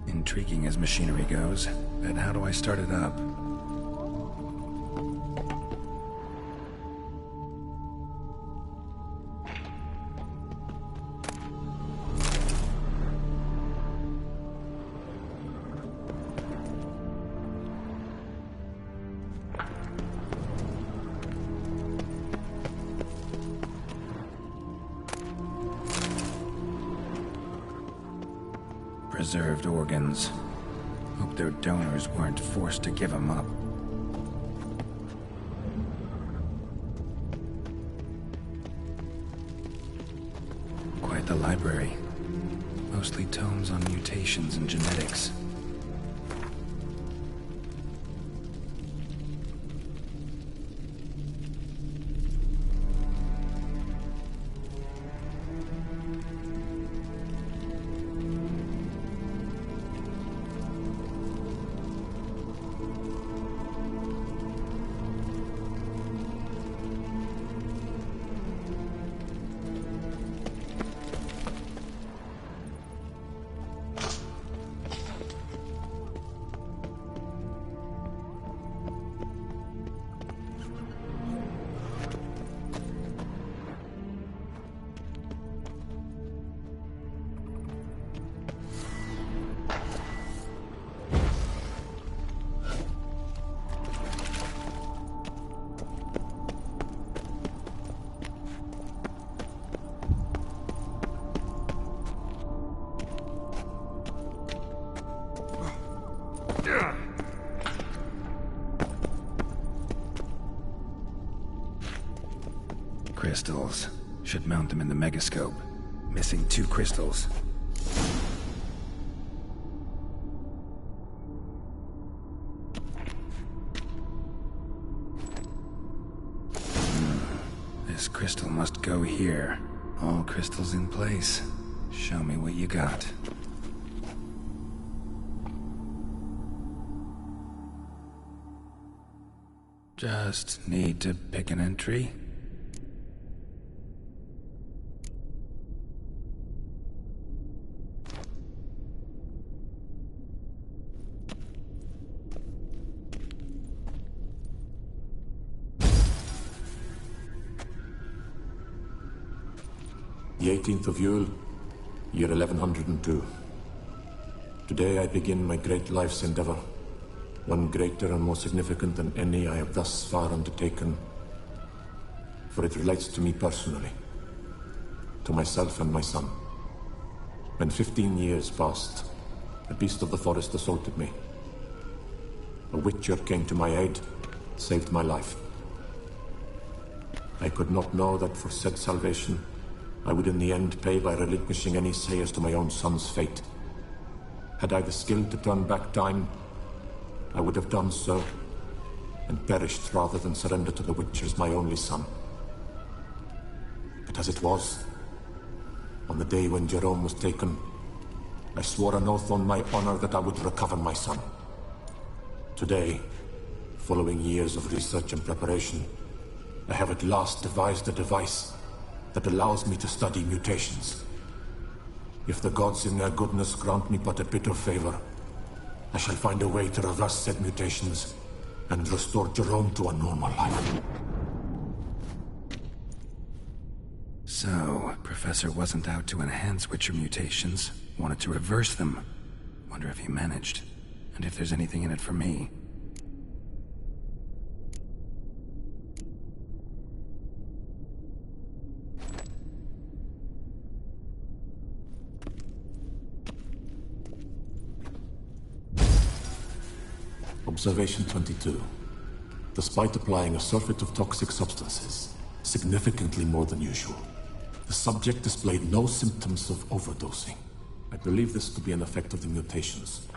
Intriguing as machinery goes, but how do I start it up? Preserved organs. Hope their donors weren't forced to give them up. Quite the library. Mostly tomes on mutations and genetics. Crystals. Should mount them in the megascope. Missing 2 crystals. This crystal must go here. All crystals in place. Show me what you got. Just need to pick an entry. The 18th of Yule, year 1102. Today I begin my great life's endeavor, one greater and more significant than any I have thus far undertaken, for it relates to me personally, to myself and my son. When 15 years passed, a beast of the forest assaulted me. A witcher came to my aid, saved my life. I could not know that for said salvation, I would in the end pay by relinquishing any say as to my own son's fate. Had I the skill to turn back time, I would have done so, and perished rather than surrender to the Witchers my only son. But as it was, on the day when Jerome was taken, I swore an oath on my honor that I would recover my son. Today, following years of research and preparation, I have at last devised a device that allows me to study mutations. If the gods in their goodness grant me but a bit of favor, I shall find a way to reverse said mutations and restore Jerome to a normal life. So, Professor wasn't out to enhance Witcher mutations, wanted to reverse them. Wonder if he managed, and if there's anything in it for me. Observation 22. Despite applying a surfeit of toxic substances, significantly more than usual, the subject displayed no symptoms of overdosing. I believe this to be an effect of the mutations.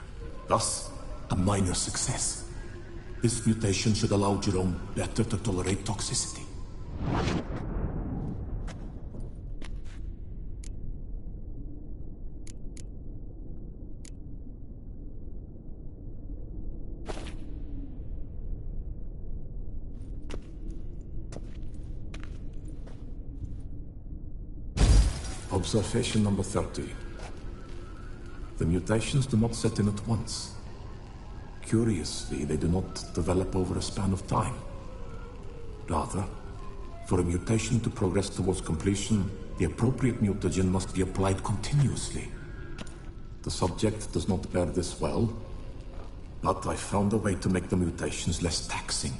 Thus, a minor success. This mutation should allow Jerome better to tolerate toxicity. Observation number 30. The mutations do not set in at once. Curiously, they do not develop over a span of time. Rather, for a mutation to progress towards completion, the appropriate mutagen must be applied continuously. The subject does not bear this well, but I found a way to make the mutations less taxing,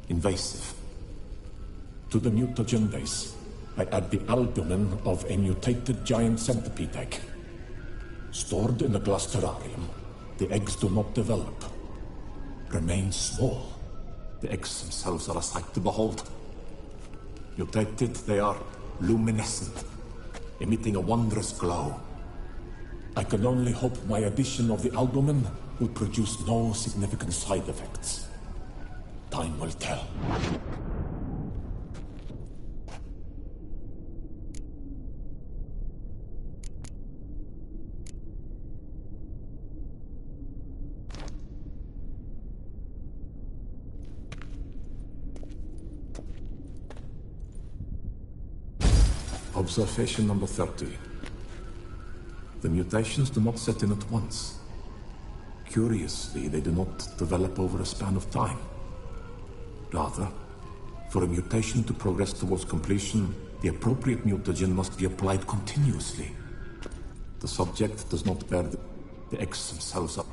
invasive. To the mutagen base, I add the albumin of a mutated giant centipede egg. Stored in a glass terrarium, the eggs do not develop, remain small. The eggs themselves are a sight to behold. Mutated, they are luminescent, emitting a wondrous glow. I can only hope my addition of the albumin will produce no significant side effects. Time will tell. Observation number 30. The mutations do not set in at once. Curiously, they do not develop over a span of time. Rather, for a mutation to progress towards completion, the appropriate mutagen must be applied continuously. The subject does not bear the eggs themselves up.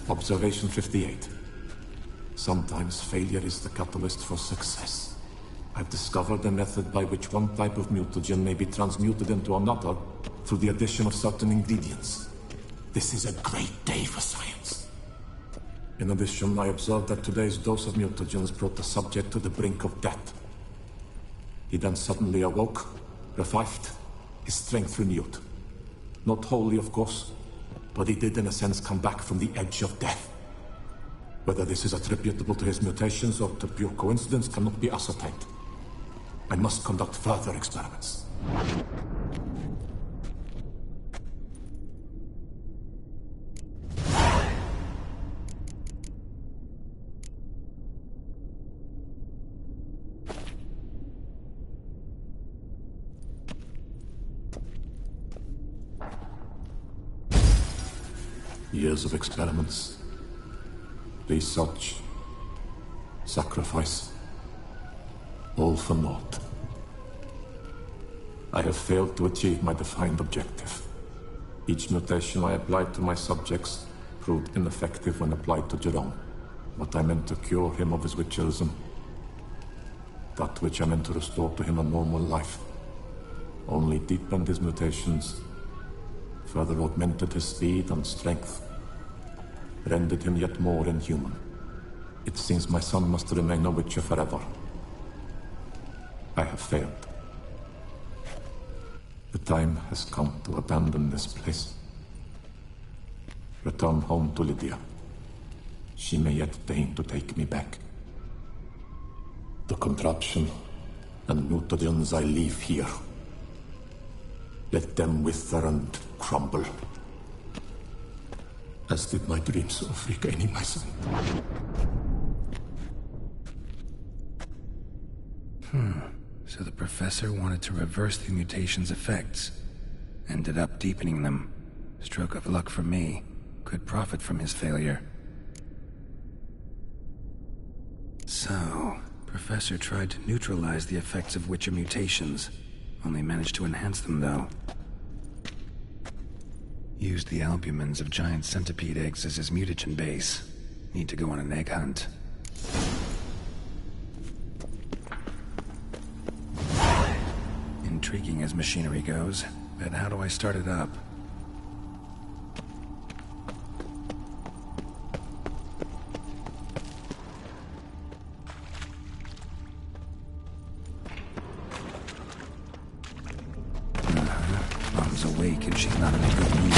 Observation 58. Sometimes failure is the catalyst for success. I've discovered a method by which one type of mutagen may be transmuted into another through the addition of certain ingredients. This is a great day for science. In addition, I observed that today's dose of mutagens brought the subject to the brink of death. He then suddenly awoke, revived, his strength renewed. Not wholly, of course, but he did in a sense come back from the edge of death. Whether this is attributable to his mutations or to pure coincidence cannot be ascertained. I must conduct further experiments. Years of experiments, research, sacrifice, all for naught. I have failed to achieve my defined objective. Each mutation I applied to my subjects proved ineffective when applied to Jerome. What I meant to cure him of his witcherism, that which I meant to restore to him a normal life, only deepened his mutations, further augmented his speed and strength, rendered him yet more inhuman. It seems my son must remain a witcher forever. I have failed. The time has come to abandon this place. Return home to Lydia. She may yet deign to take me back. The contraption and mutagens I leave here, let them wither and crumble, as did my dreams of regaining my son. So the professor wanted to reverse the mutation's effects. Ended up deepening them. Stroke of luck for me. Could profit from his failure. So, Professor tried to neutralize the effects of Witcher mutations. Only managed to enhance them, though. Used the albumins of giant centipede eggs as his mutagen base. Need to go on an egg hunt. Intriguing as machinery goes, but how do I start it up? Mom's awake and she's not in a good mood.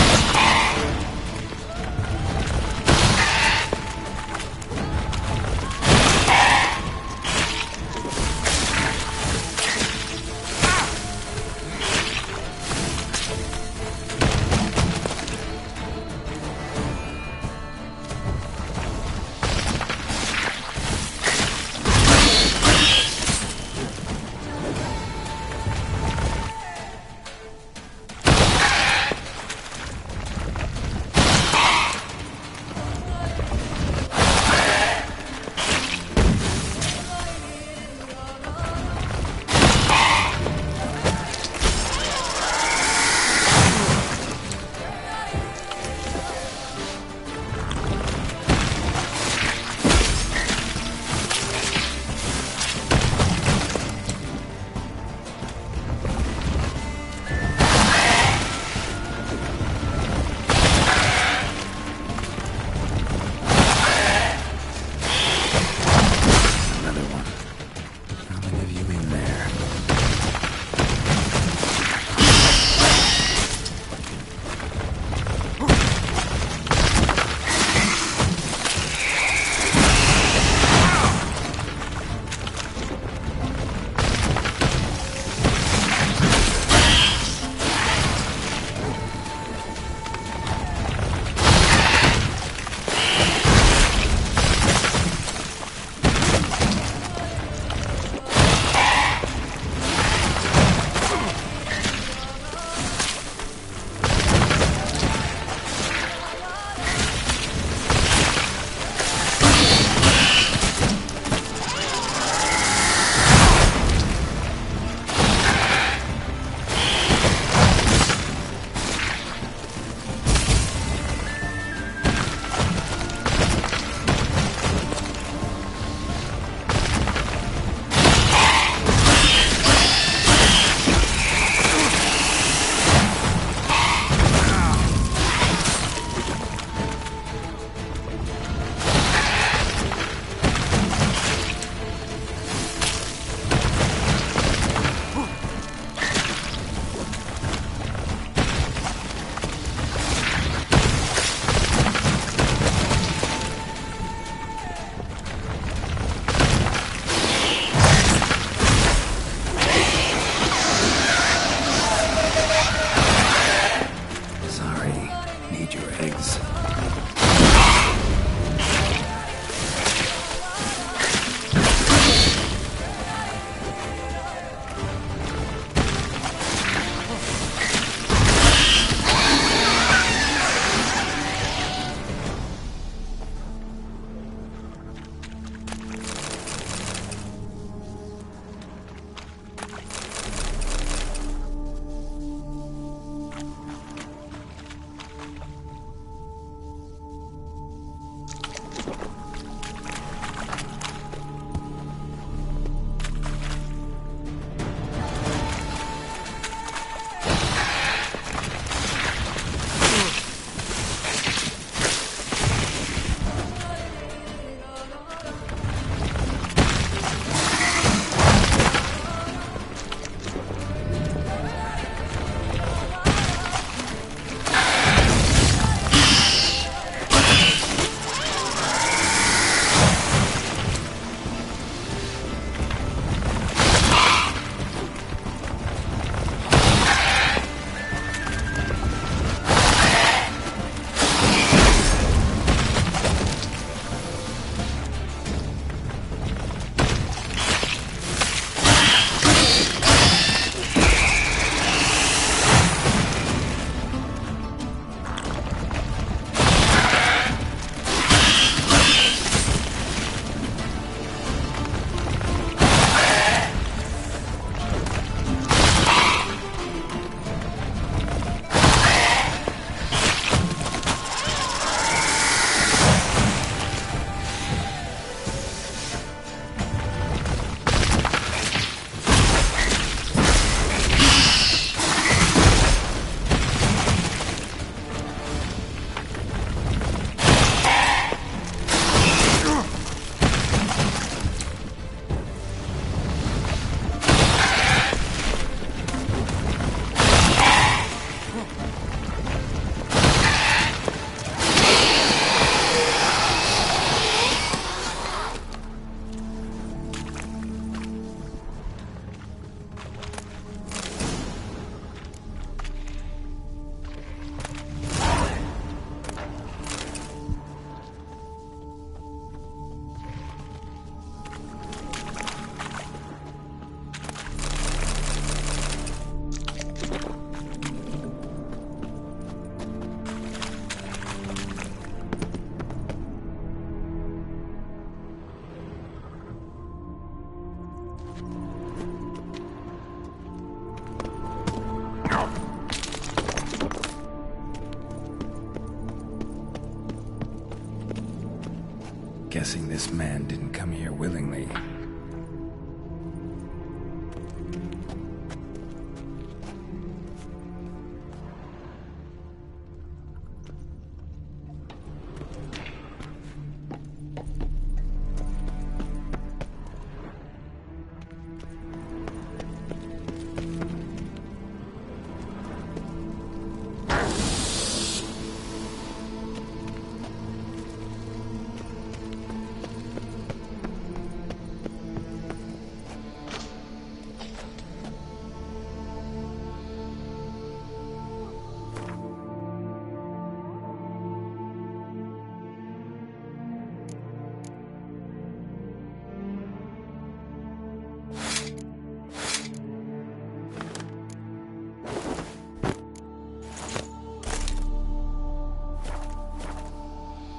guessing this man didn't come here willingly.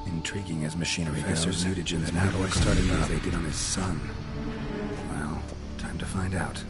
Intriguing as machinery goes, mutagens now boy started as they did on his son. Well, time to find out.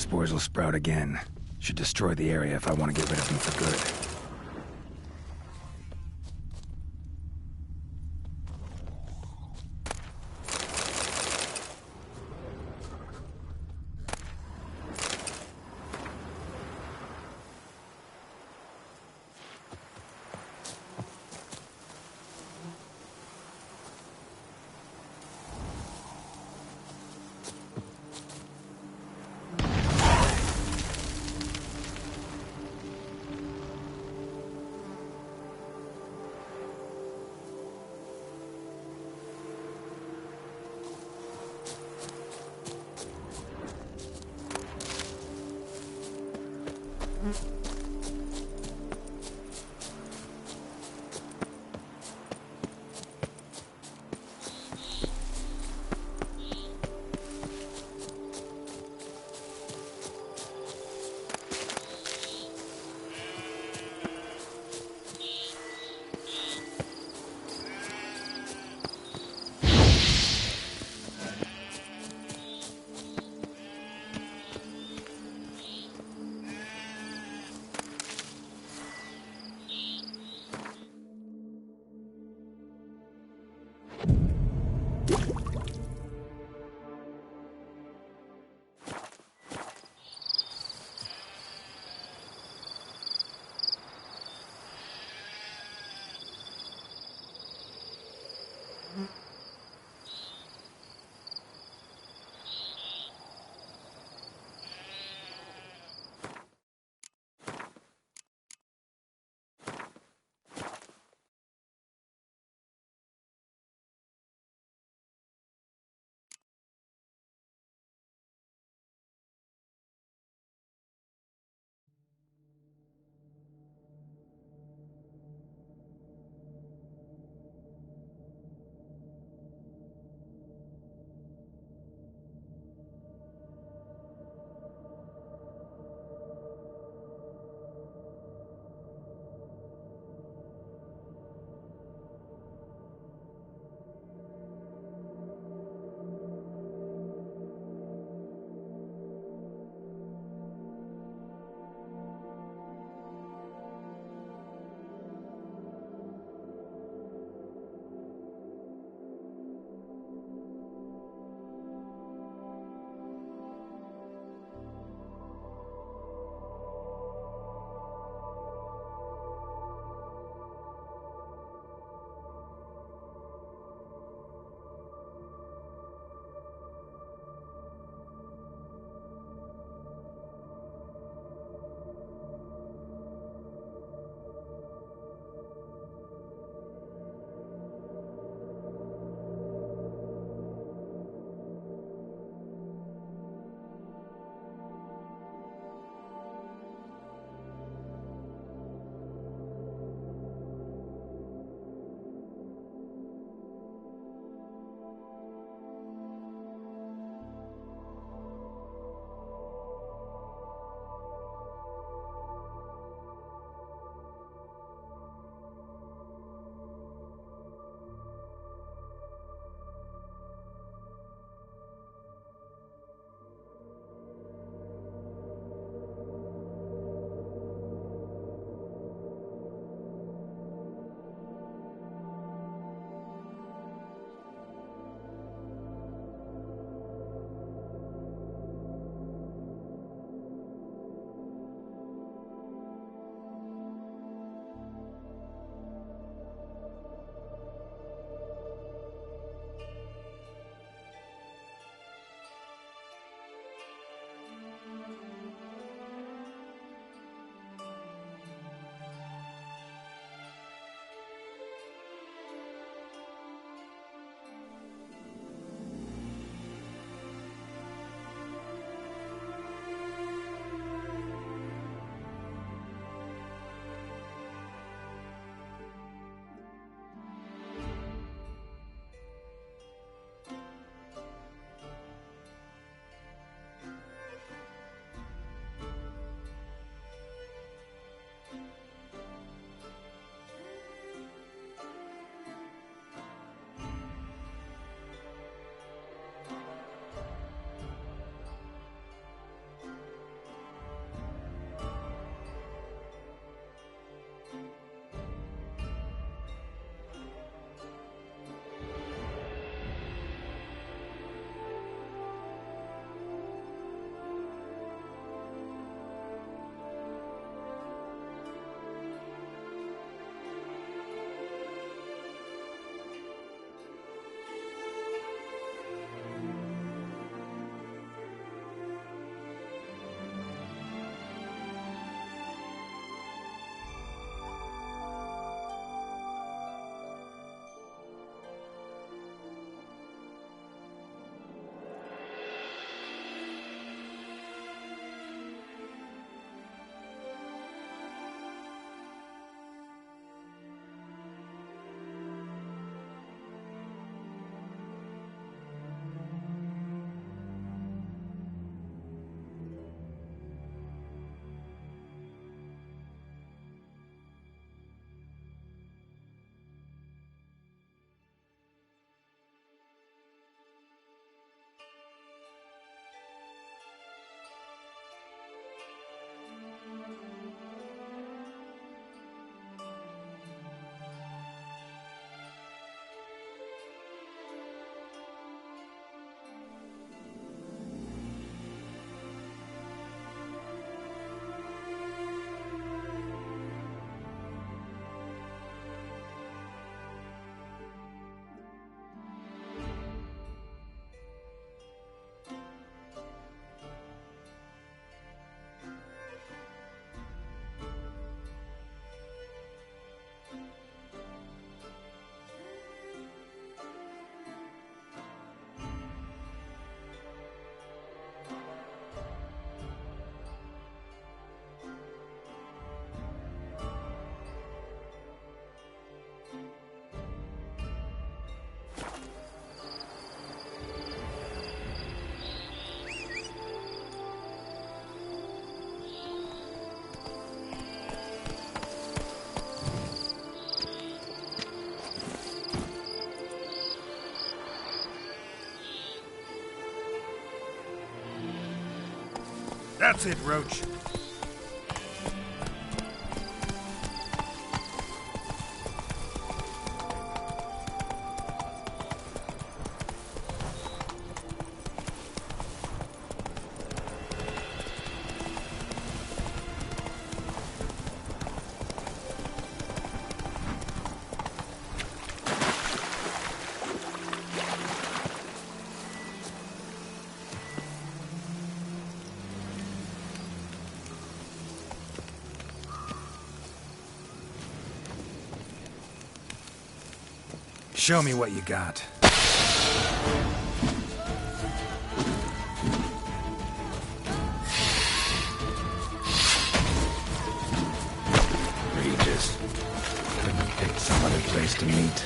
Spores will sprout again. Should destroy the area if I want to get rid of them for good. That's it, Roach. Show me what you got. Regis. Couldn't have picked some other place to meet.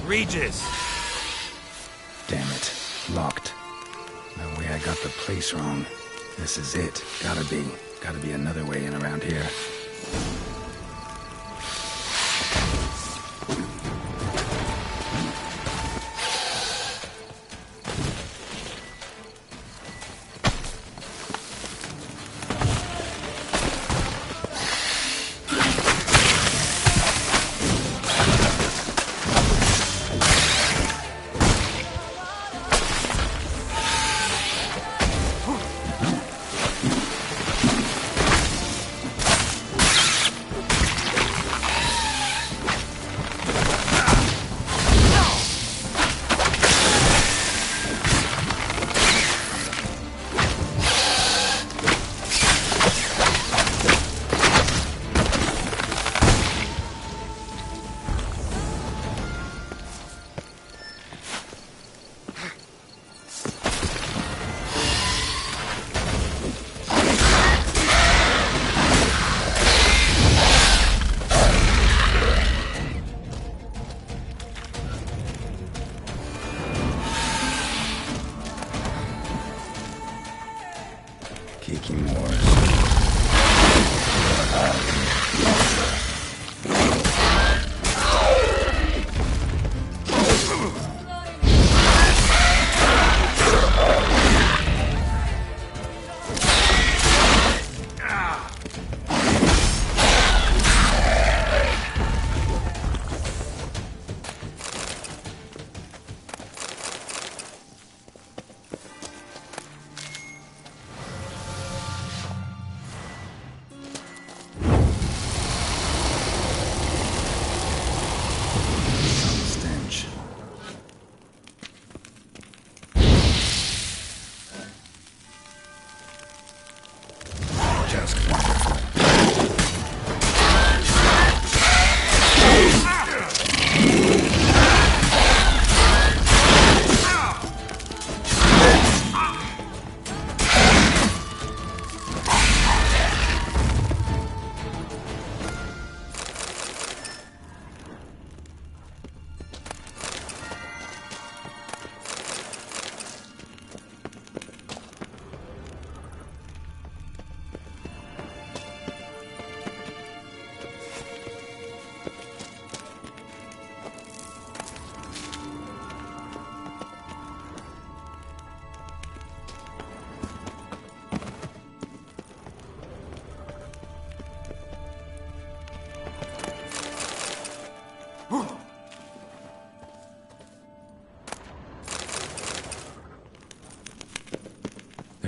Regis! Damn it. Locked. No way I got the place wrong. This is it. Gotta be another way in around here.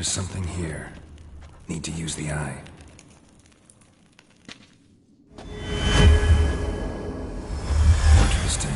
There's something here. Need to use the eye. Interesting.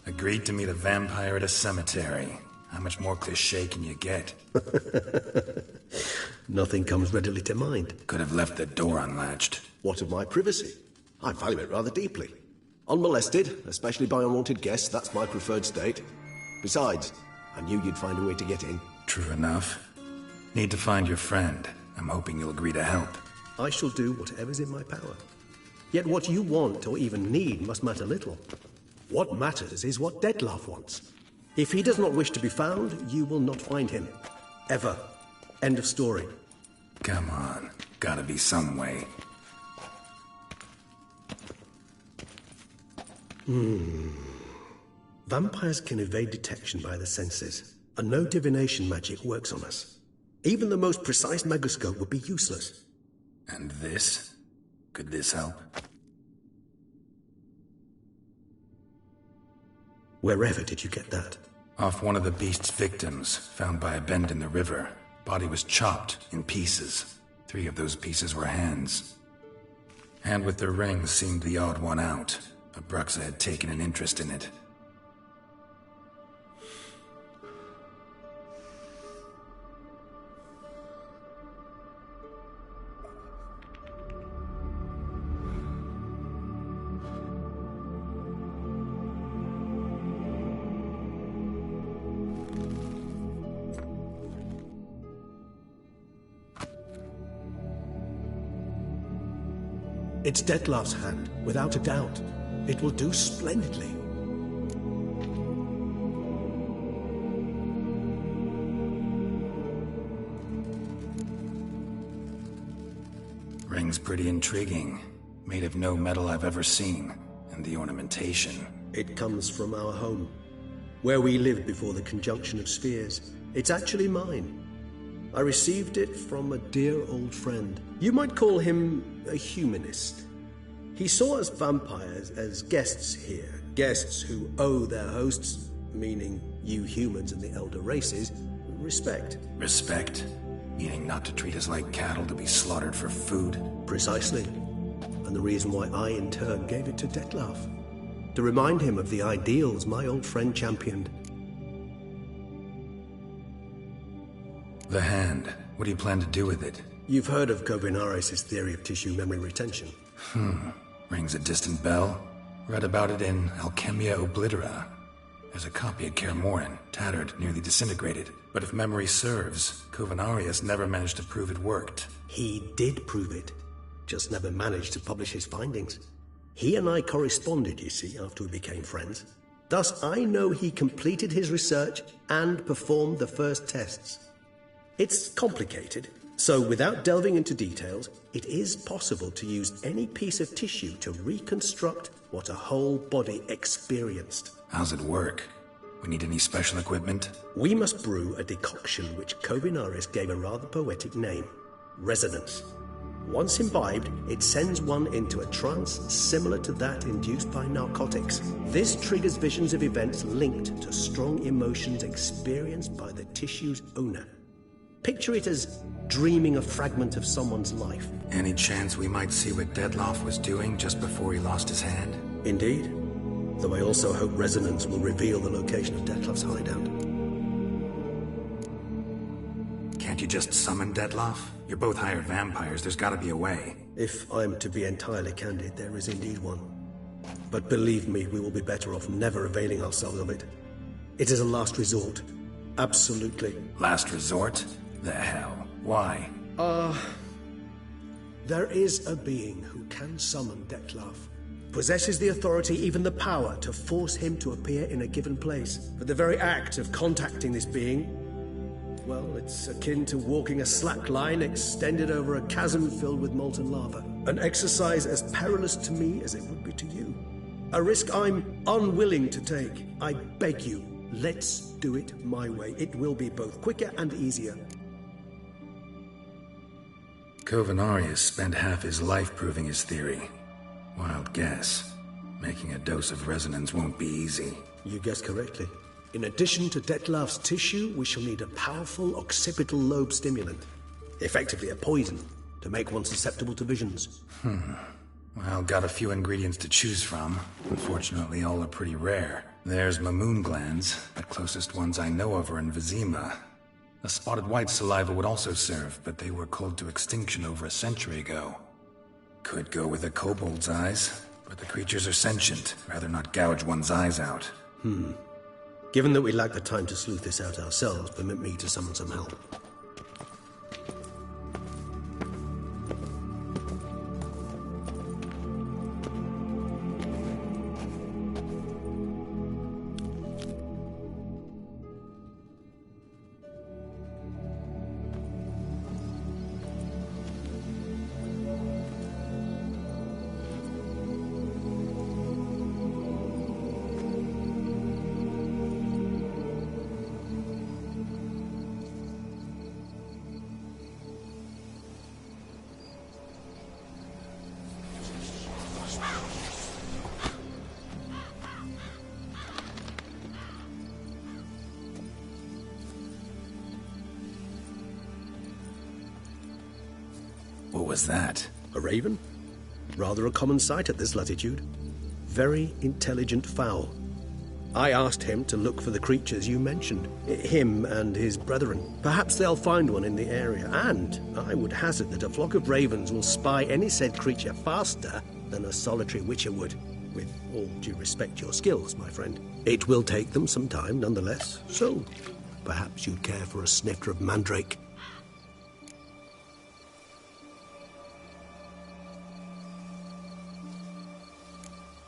Agreed to meet a vampire at a cemetery. How much more cliché can you get? Nothing comes readily to mind. Could have left the door unlatched. What of my privacy? I value it rather deeply. Unmolested, especially by unwanted guests, that's my preferred state. Besides, I knew you'd find a way to get in. True enough. Need to find your friend. I'm hoping you'll agree to help. I shall do whatever's in my power. Yet what you want or even need must matter little. What matters is what Dettlaff wants. If he does not wish to be found, you will not find him. Ever. End of story. Come on. Gotta be some way. Vampires can evade detection by the senses, and no divination magic works on us. Even the most precise megascope would be useless. And this? Could this help? Wherever did you get that? Off one of the beast's victims, found by a bend in the river. Body was chopped in pieces. 3 of those pieces were hands. Hand with the ring seemed the odd one out. Abruxa had taken an interest in it. It's Dettlaff's hand, without a doubt. It will do splendidly. Ring's pretty intriguing. Made of no metal I've ever seen. And the ornamentation. It comes from our home, where we lived before the conjunction of spheres. It's actually mine. I received it from a dear old friend. You might call him a humanist. He saw us vampires as guests here, Guests who owe their hosts, meaning you humans and the elder races, respect. Respect? Meaning not to treat us like cattle to be slaughtered for food? Precisely. And the reason why I, in turn, gave it to Detlef. To remind him of the ideals my old friend championed. The hand. What do you plan to do with it? You've heard of Kovinaris' theory of tissue memory retention. Rings a distant bell. Read about it in Alchemia Oblitera. There's a copy at Kaer Morhen, tattered, nearly disintegrated. But if memory serves, Kovinaris never managed to prove it worked. He did prove it, just never managed to publish his findings. He and I corresponded, you see, after we became friends. Thus, I know he completed his research and performed the first tests. It's complicated, so without delving into details, it is possible to use any piece of tissue to reconstruct what a whole body experienced. How's it work? We need any special equipment? We must brew a decoction which Kovinaris gave a rather poetic name, resonance. Once imbibed, it sends one into a trance similar to that induced by narcotics. This triggers visions of events linked to strong emotions experienced by the tissue's owner. Picture it as dreaming a fragment of someone's life. Any chance we might see what Detlef was doing just before he lost his hand? Indeed. Though I also hope resonance will reveal the location of Detlef's hideout. Can't you just summon Detlef? You're both hired vampires, there's gotta be a way. If I'm to be entirely candid, there is indeed one. But believe me, we will be better off never availing ourselves of it. It is a last resort. Absolutely. Last resort? The hell? Why? There is a being who can summon Detlef. Possesses the authority, even the power, to force him to appear in a given place. But the very act of contacting this being, well, it's akin to walking a slack line extended over a chasm filled with molten lava. An exercise as perilous to me as it would be to you. A risk I'm unwilling to take. I beg you, let's do it my way. It will be both quicker and easier. Kovinaris spent half his life proving his theory. Wild guess. Making a dose of resonance won't be easy. You guessed correctly. In addition to Detlef's tissue, we shall need a powerful occipital lobe stimulant. Effectively a poison, to make one susceptible to visions. Well, got a few ingredients to choose from. Unfortunately, all are pretty rare. There's Mamoon glands. The closest ones I know of are in Vizima. A spotted white saliva would also serve, but they were cold to extinction over a century ago. Could go with a kobold's eyes, but the creatures are sentient. Rather not gouge one's eyes out. Given that we lack the time to sleuth this out ourselves, permit me to summon some help. What was that? A raven? Rather a common sight at this latitude. Very intelligent fowl. I asked him to look for the creatures you mentioned. Him and his brethren. Perhaps they'll find one in the area, and I would hazard that a flock of ravens will spy any said creature faster than a solitary witcher would. With all due respect to your skills, my friend. It will take them some time, nonetheless. So, perhaps you'd care for a snifter of mandrake.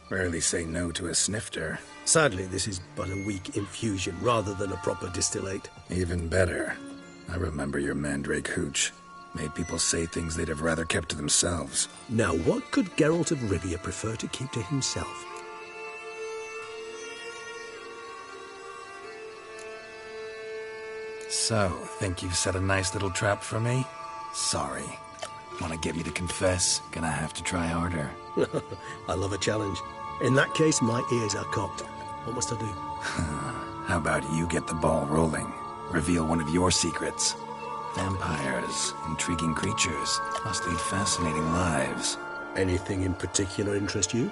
Rarely say no to a snifter. Sadly, this is but a weak infusion rather than a proper distillate. Even better. I remember your mandrake hooch. Made people say things they'd have rather kept to themselves. Now, what could Geralt of Rivia prefer to keep to himself? So, think you've set a nice little trap for me? Sorry. Want to get me to confess? Gonna have to try harder. I love a challenge. In that case, my ears are cocked. What must I do? How about you get the ball rolling? Reveal one of your secrets. Vampires, intriguing creatures, must lead fascinating lives. Anything in particular interest you?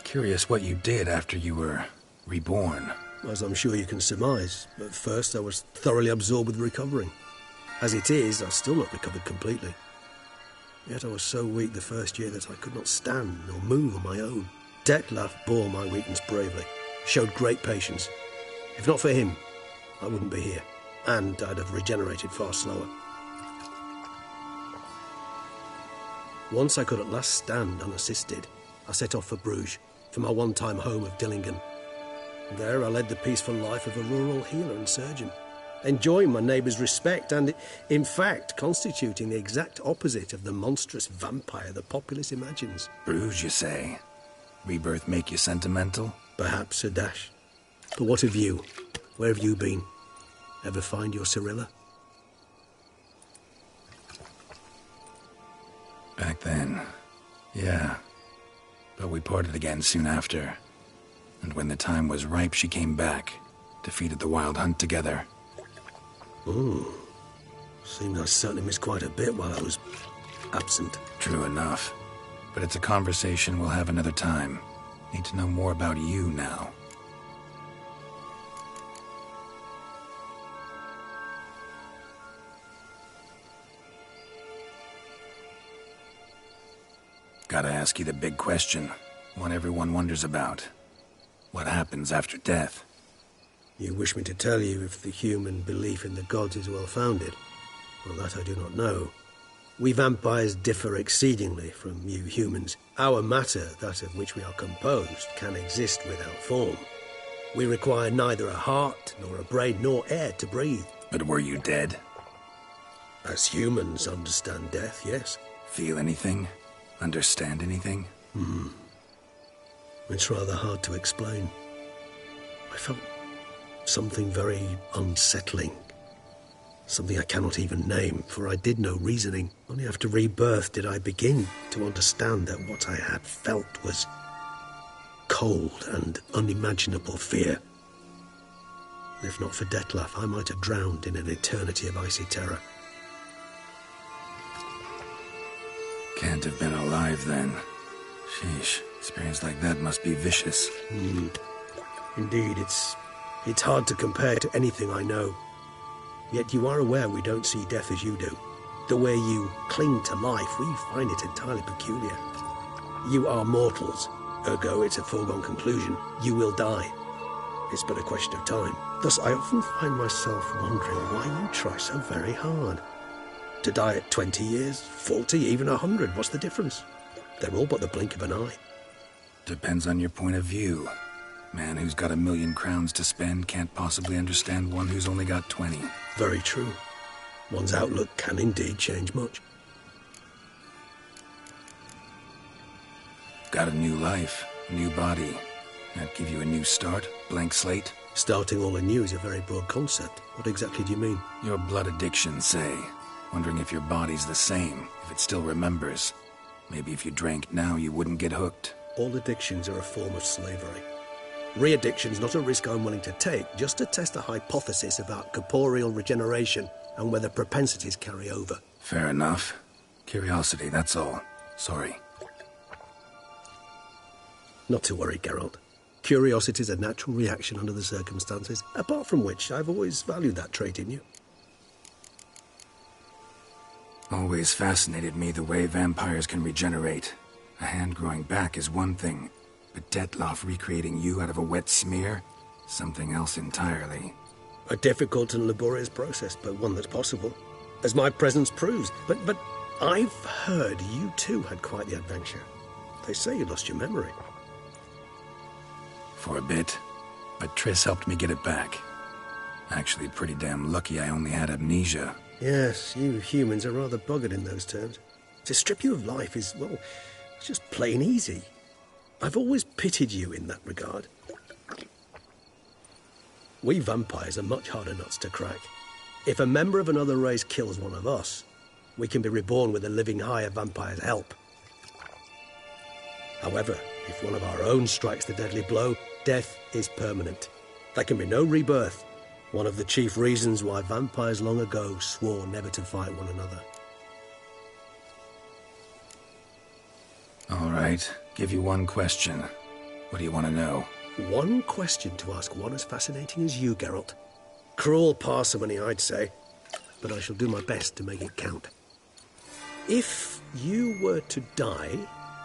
Curious what you did after you were reborn. As I'm sure you can surmise, at first I was thoroughly absorbed with recovering. As it is, I've still not recovered completely. Yet I was so weak the first year that I could not stand or move on my own. Detlef bore my weakness bravely, showed great patience. If not for him, I wouldn't be here, and I'd have regenerated far slower. Once I could at last stand unassisted, I set off for Bruges, for my one-time home of Dillingen. There I led the peaceful life of a rural healer and surgeon, enjoying my neighbours' respect and, in fact, constituting the exact opposite of the monstrous vampire the populace imagines. Bruges, you say? Rebirth make you sentimental? Perhaps a dash. But what of you? Where have you been? Ever find your Cyrilla? Back then, yeah. But we parted again soon after. And when the time was ripe, she came back, defeated the Wild Hunt together. Ooh. Seems I certainly missed quite a bit while I was absent. True enough. But it's a conversation we'll have another time. Need to know more about you now. Gotta ask you the big question. One everyone wonders about. What happens after death? You wish me to tell you if the human belief in the gods is well-founded? Well, that I do not know. We vampires differ exceedingly from you humans. Our matter, that of which we are composed, can exist without form. We require neither a heart, nor a brain, nor air to breathe. But were you dead? As humans understand death, yes. Feel anything? Understand anything? It's rather hard to explain. I felt something very unsettling. Something I cannot even name, for I did no reasoning. Only after rebirth did I begin to understand that what I had felt was cold and unimaginable fear. If not for Detlef, I might have drowned in an eternity of icy terror. Can't have been alive then. Sheesh, experience like that must be vicious. Indeed, it's hard to compare to anything I know. Yet you are aware we don't see death as you do. The way you cling to life, we find it entirely peculiar. You are mortals, ergo it's a foregone conclusion. You will die. It's but a question of time. Thus, I often find myself wondering why you try so very hard. To die at 20 years, 40, even 100, what's the difference? They're all but the blink of an eye. Depends on your point of view. Man who's got 1,000,000 crowns to spend can't possibly understand one who's only got 20. Very true. One's outlook can indeed change much. Got a new life, a new body. That give you a new start, blank slate? Starting all anew is a very broad concept. What exactly do you mean? Your blood addiction, say. Wondering if your body's the same, if it still remembers. Maybe if you drank now, you wouldn't get hooked. All addictions are a form of slavery. Re-addiction's not a risk I'm willing to take, just to test a hypothesis about corporeal regeneration and whether propensities carry over. Fair enough. Curiosity, that's all. Sorry. Not to worry, Geralt. Curiosity's a natural reaction under the circumstances, apart from which I've always valued that trait in you. Always fascinated me the way vampires can regenerate. A hand growing back is one thing, but Detlef recreating you out of a wet smear? Something else entirely. A difficult and laborious process, but one that's possible, as my presence proves. But I've heard you too had quite the adventure. They say you lost your memory. For a bit, but Triss helped me get it back. Actually pretty damn lucky I only had amnesia. Yes, you humans are rather buggered in those terms. To strip you of life is, well, it's just plain easy. I've always pitied you in that regard. We vampires are much harder nuts to crack. If a member of another race kills one of us, we can be reborn with a living higher vampire's help. However, if one of our own strikes the deadly blow, death is permanent. There can be no rebirth. One of the chief reasons why vampires long ago swore never to fight one another. All right, give you one question. What do you want to know? One question to ask one as fascinating as you, Geralt. Cruel parsimony, I'd say, but I shall do my best to make it count. If you were to die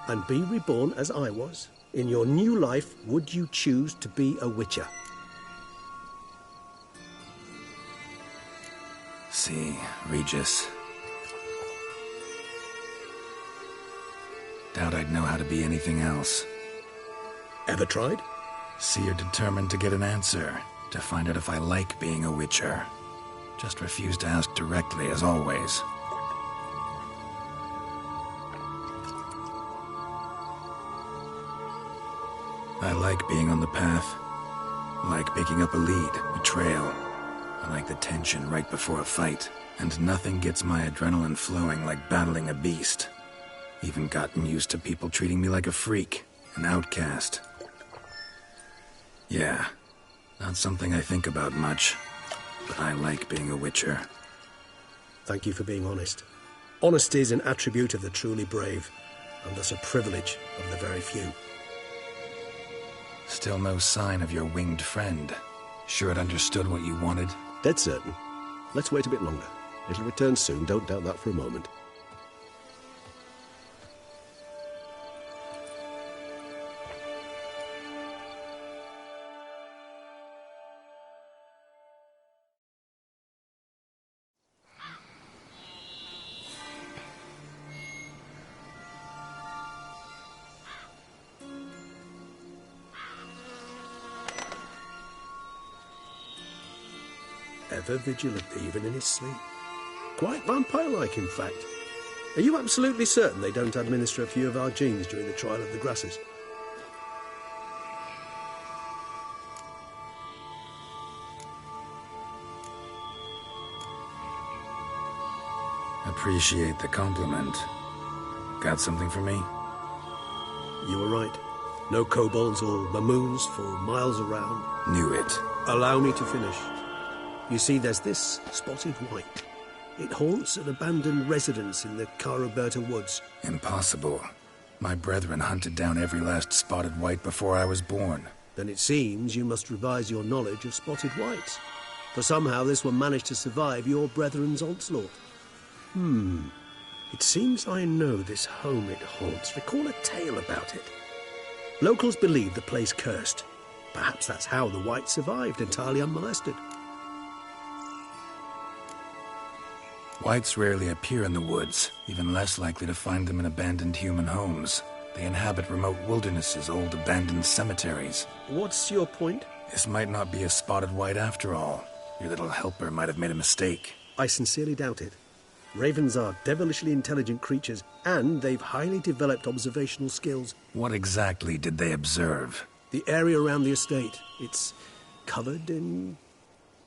and be reborn as I was, in your new life, would you choose to be a witcher? See, Regis. Doubt I'd know how to be anything else. Ever tried? See, you're determined to get an answer, to find out if I like being a witcher. Just refuse to ask directly, as always. I like being on the path. I like picking up a lead, a trail. I like the tension right before a fight. And nothing gets my adrenaline flowing like battling a beast. Even gotten used to people treating me like a freak, an outcast. Yeah, not something I think about much, but I like being a witcher. Thank you for being honest. Honesty is an attribute of the truly brave, and thus a privilege of the very few. Still no sign of your winged friend. Sure it understood what you wanted? Dead certain. Let's wait a bit longer. It'll return soon, don't doubt that for a moment. Ever vigilant, even in his sleep. Quite vampire-like, in fact. Are you absolutely certain they don't administer a few of our genes during the trial of the grasses? Appreciate the compliment. Got something for me? You were right. No kobolds or mamoons for miles around. Knew it. Allow me to finish. You see, there's this spotted white. It haunts an abandoned residence in the Caraberta woods. Impossible. My brethren hunted down every last spotted white before I was born. Then it seems you must revise your knowledge of spotted whites. For somehow this one managed to survive your brethren's onslaught. It seems I know this home it haunts. Recall a tale about it. Locals believe the place cursed. Perhaps that's how the whites survived, entirely unmolested. Whites rarely appear in the woods, even less likely to find them in abandoned human homes. They inhabit remote wildernesses, old abandoned cemeteries. What's your point? This might not be a spotted white after all. Your little helper might have made a mistake. I sincerely doubt it. Ravens are devilishly intelligent creatures, and they've highly developed observational skills. What exactly did they observe? The area around the estate. It's covered in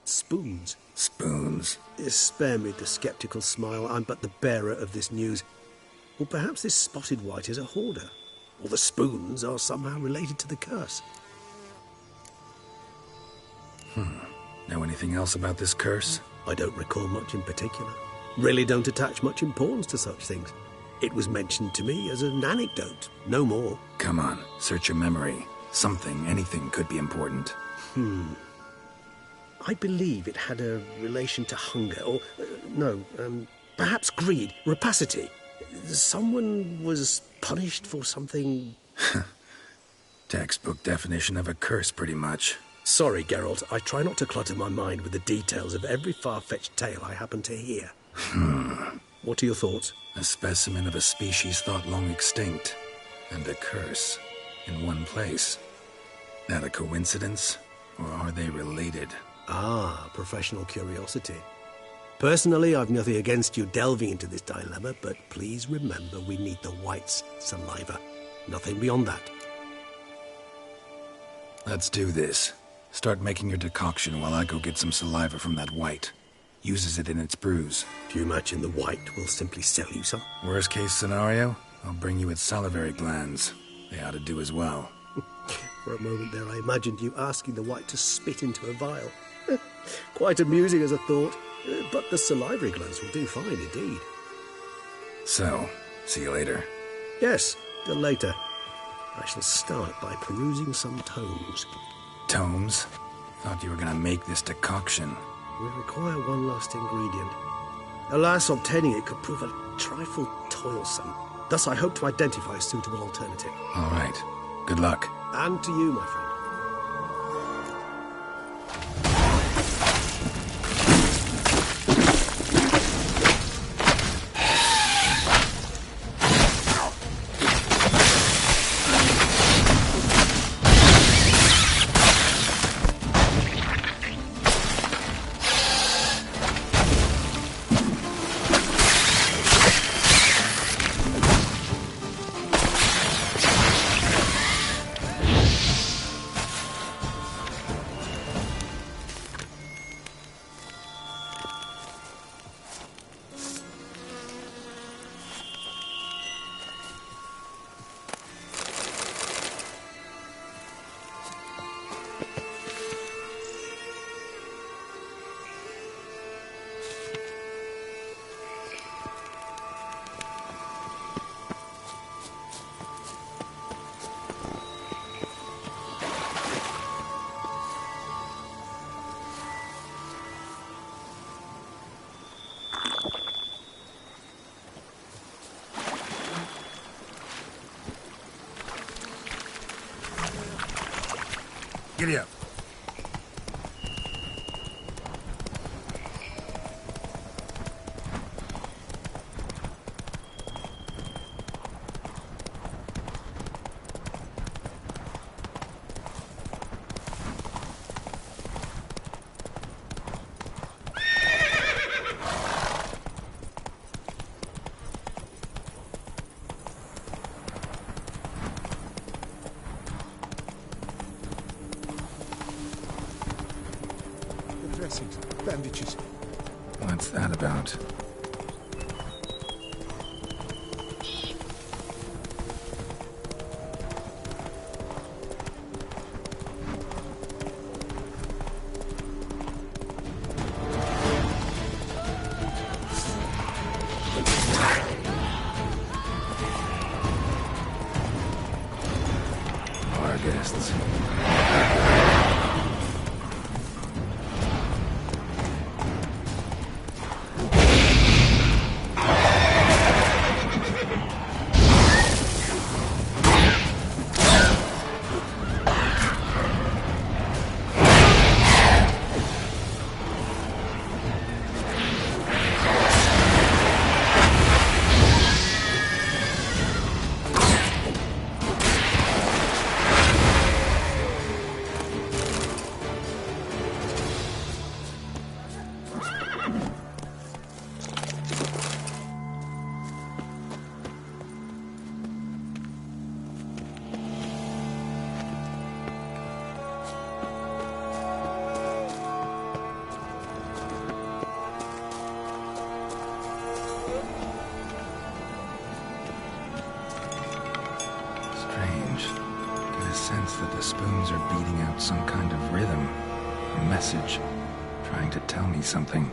spoons. Spoons? Spare me the skeptical smile. I'm but the bearer of this news. Or perhaps this spotted white is a hoarder. Or the spoons are somehow related to the curse. Know anything else about this curse? I don't recall much in particular. Really don't attach much importance to such things. It was mentioned to me as an anecdote, no more. Come on, search your memory. Something, anything could be important. I believe it had a relation to hunger, or, perhaps greed, rapacity. Someone was punished for something... Textbook definition of a curse, pretty much. Sorry, Geralt, I try not to clutter my mind with the details of every far-fetched tale I happen to hear. What are your thoughts? A specimen of a species thought long extinct, and a curse, in one place. That a coincidence, or are they related? Ah, professional curiosity. Personally, I've nothing against you delving into this dilemma, but please remember we need the white's saliva. Nothing beyond that. Let's do this. Start making your decoction while I go get some saliva from that white. Uses it in its brews. If you imagine the white, we'll simply sell you some. Worst case scenario, I'll bring you its salivary glands. They ought to do as well. For a moment there, I imagined you asking the white to spit into a vial. Quite amusing as a thought, but the salivary glands will do fine indeed. So, see you later. Yes, till later. I shall start by perusing some tomes. Tomes? Thought you were gonna make this decoction. We require one last ingredient. Alas, obtaining it could prove a trifle toilsome. Thus, I hope to identify a suitable alternative. All right. Good luck. And to you, my friend. Giddy up. Bandages. What's that about? Our guests. Sense that the spoons are beating out some kind of rhythm, a message, trying to tell me something.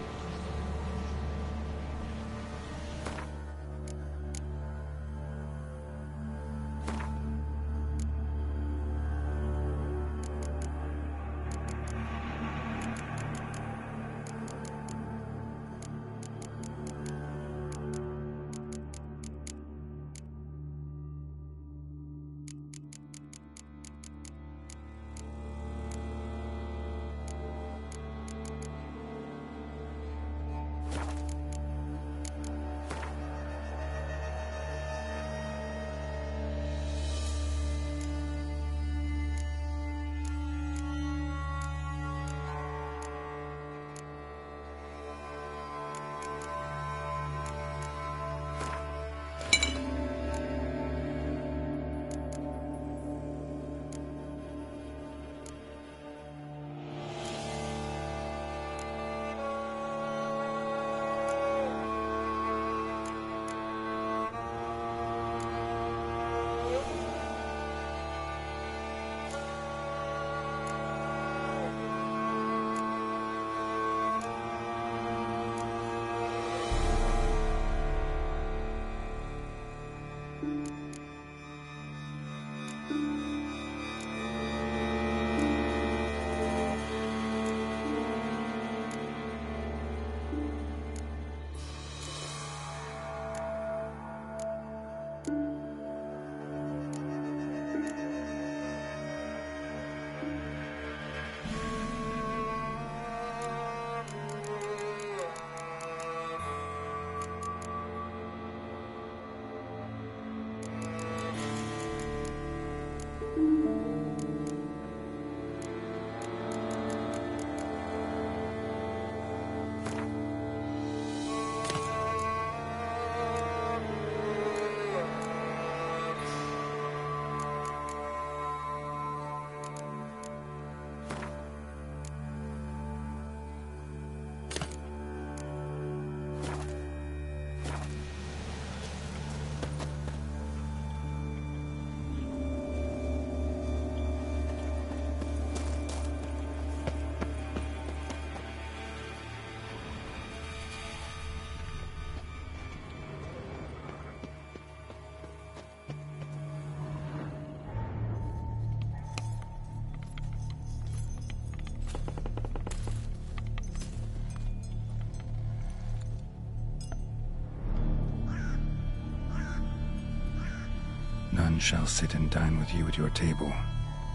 None shall sit and dine with you at your table.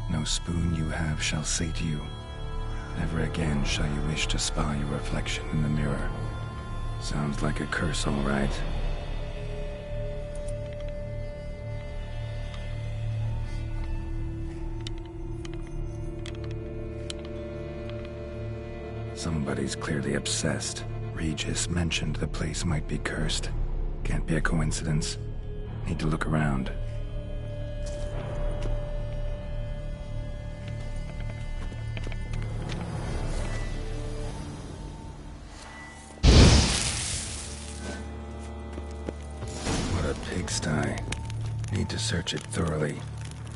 No spoon you have shall sate you. Never again shall you wish to spy your reflection in the mirror. Sounds like a curse, all right. Somebody's clearly obsessed. Regis mentioned the place might be cursed. Can't be a coincidence. Need to look around. What a pigsty. Need to search it thoroughly.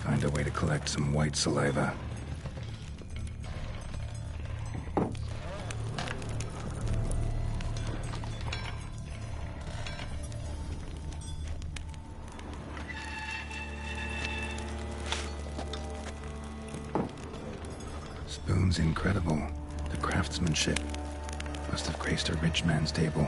Find a way to collect some white saliva. Spoon's incredible. The craftsmanship must have graced a rich man's table.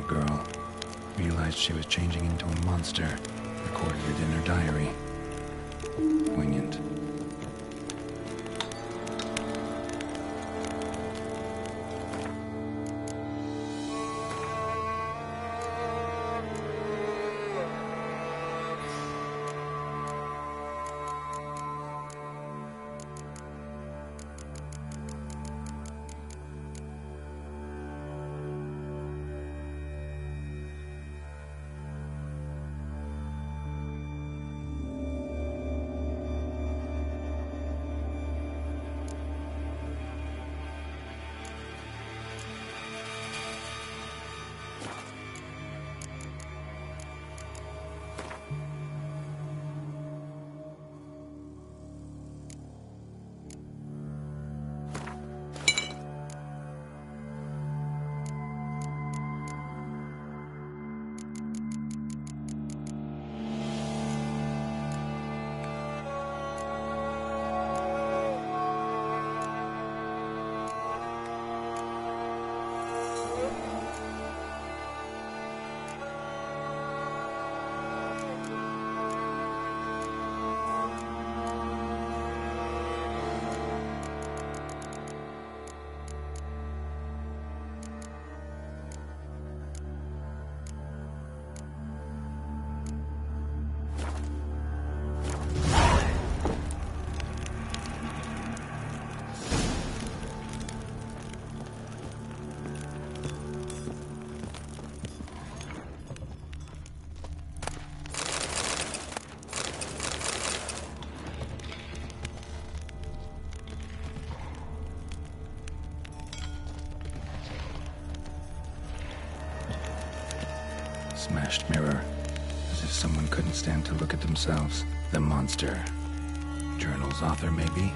Girl realized she was changing into a monster, recorded it in her diary. Poignant. Smashed mirror. As if someone couldn't stand to look at themselves. The monster. Journal's author, maybe?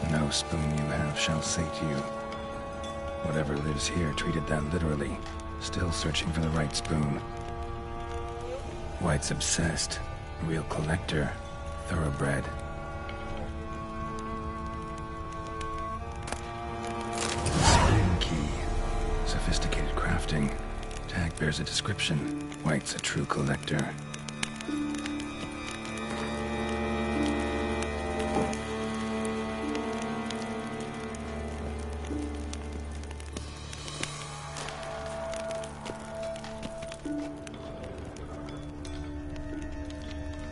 No spoon you have shall sate you. Whatever lives here treated that literally. Still searching for the right spoon. White's obsessed. Real collector. Thoroughbred. Spoon key. Sophisticated crafting. Tag bears a description. White's a true collector.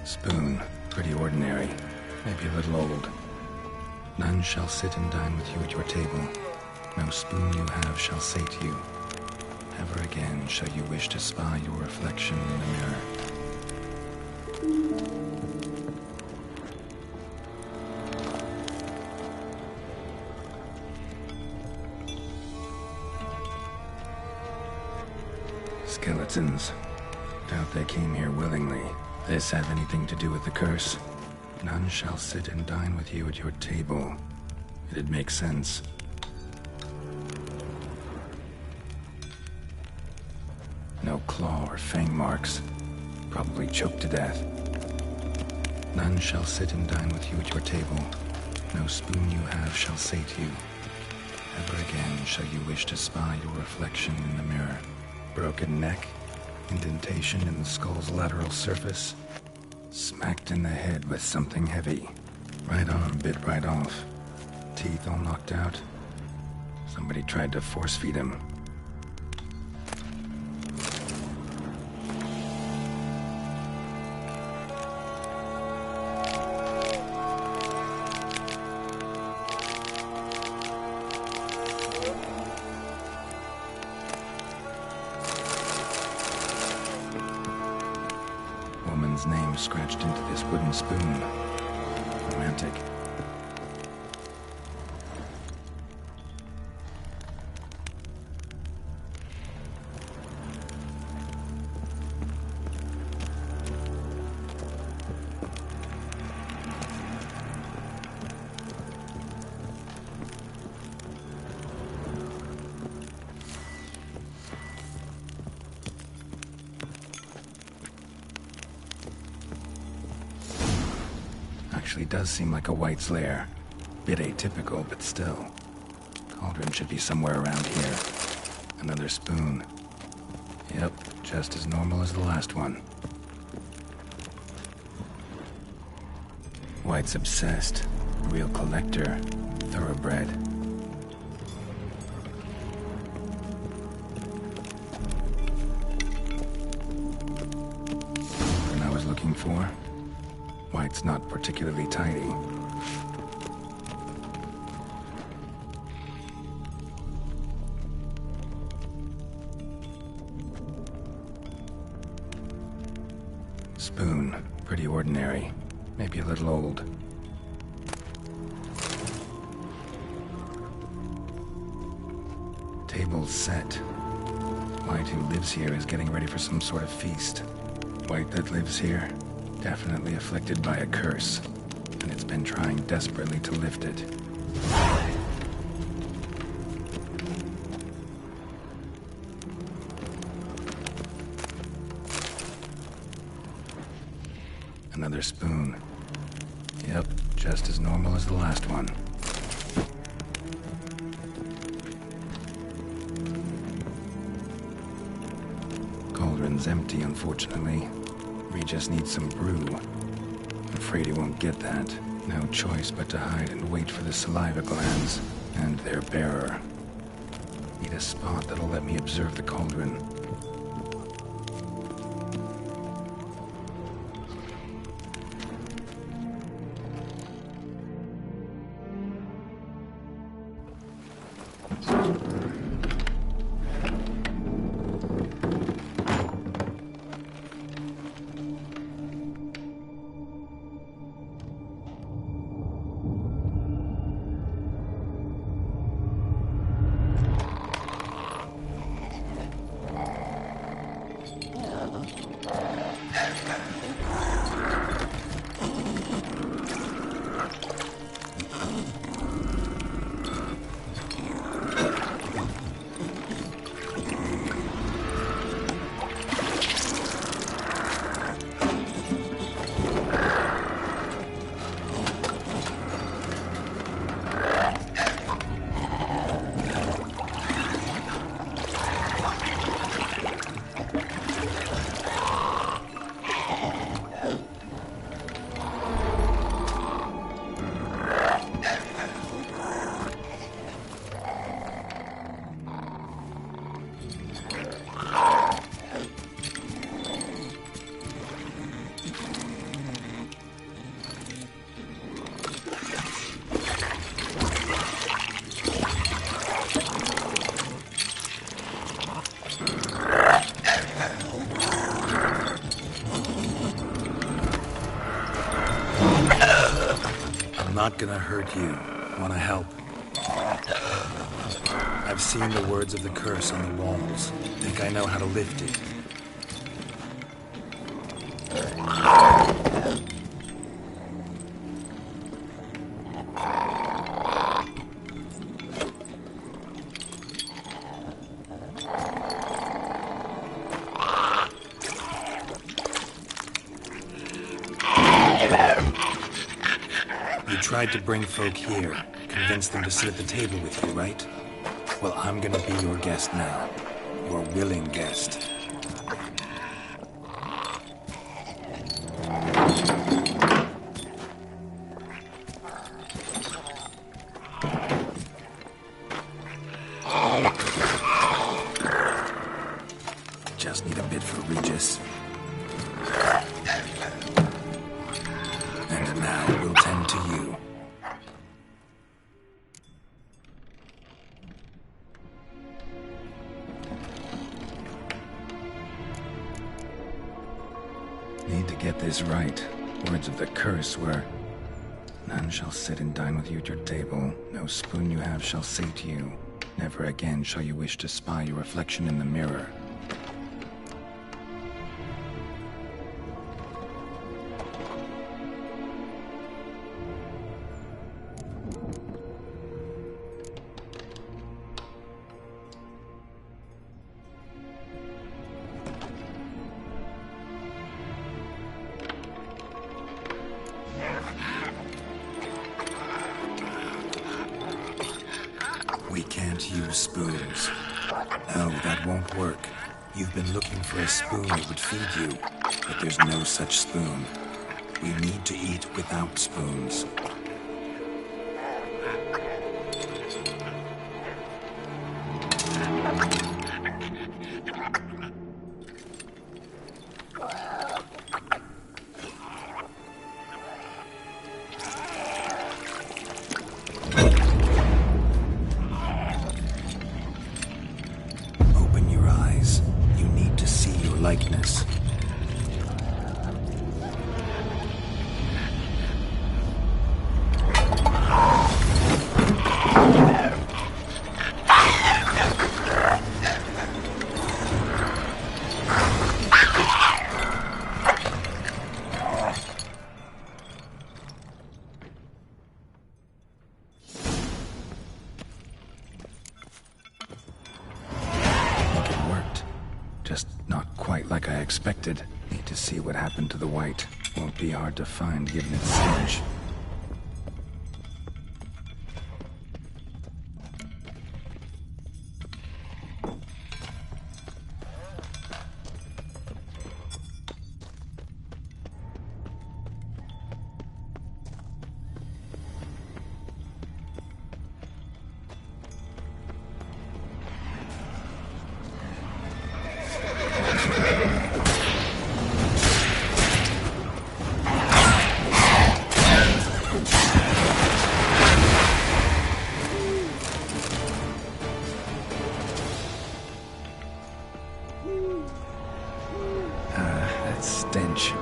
Spoon. Pretty ordinary. Maybe a little old. None shall sit and dine with you at your table. No spoon you have shall sate you. Never again shall you wish to spy your reflection in the mirror. Skeletons. Doubt they came here willingly. This have anything to do with the curse? None shall sit and dine with you at your table. It'd make sense. No claw or fang marks. Probably choked to death. None shall sit and dine with you at your table. No spoon you have shall sate you. Never again shall you wish to spy your reflection in the mirror. Broken neck. Indentation in the skull's lateral surface. Smacked in the head with something heavy. Right arm bit right off. Teeth all knocked out. Somebody tried to force feed him. Woman's name scratched into this wooden spoon. Romantic. Actually does seem like a White's lair. Bit atypical, but still. Cauldron should be somewhere around here. Another spoon. Yep, just as normal as the last one. White's obsessed. Real collector. Thoroughbred. What I was looking for? White's not particularly tidy. Spoon. Pretty ordinary. Maybe a little old. Table's set. White who lives here is getting ready for some sort of feast. White that lives here, definitely afflicted by a curse, and it's been trying desperately to lift it. Another spoon. Yep, just as normal as the last one. Cauldron's empty, unfortunately. We just need some brew. Afraid he won't get that. No choice but to hide and wait for the saliva glands and their bearer. Need a spot that'll let me observe the cauldron. not gonna hurt you. Wanna help? I've seen the words of the curse on the walls. Think I know how to lift it. You tried to bring folk here, convince them to sit at the table with you, right? Well, I'm gonna be your guest now. Your willing guest. Just need a bit for Regis. And now we'll tend to you. Need to get this right. Words of the curse were, none shall sit and dine with you at your table. No spoon you have shall sate you. Never again shall you wish to spy your reflection in the mirror. We can't use spoons. No, that won't work. You've been looking for a spoon that would feed you, but there's no such spoon. We need to eat without spoons. Open your eyes. You need to see your likeness. Just not quite like I expected. Need to see what happened to the white. Won't be hard to find given its stench. That stench.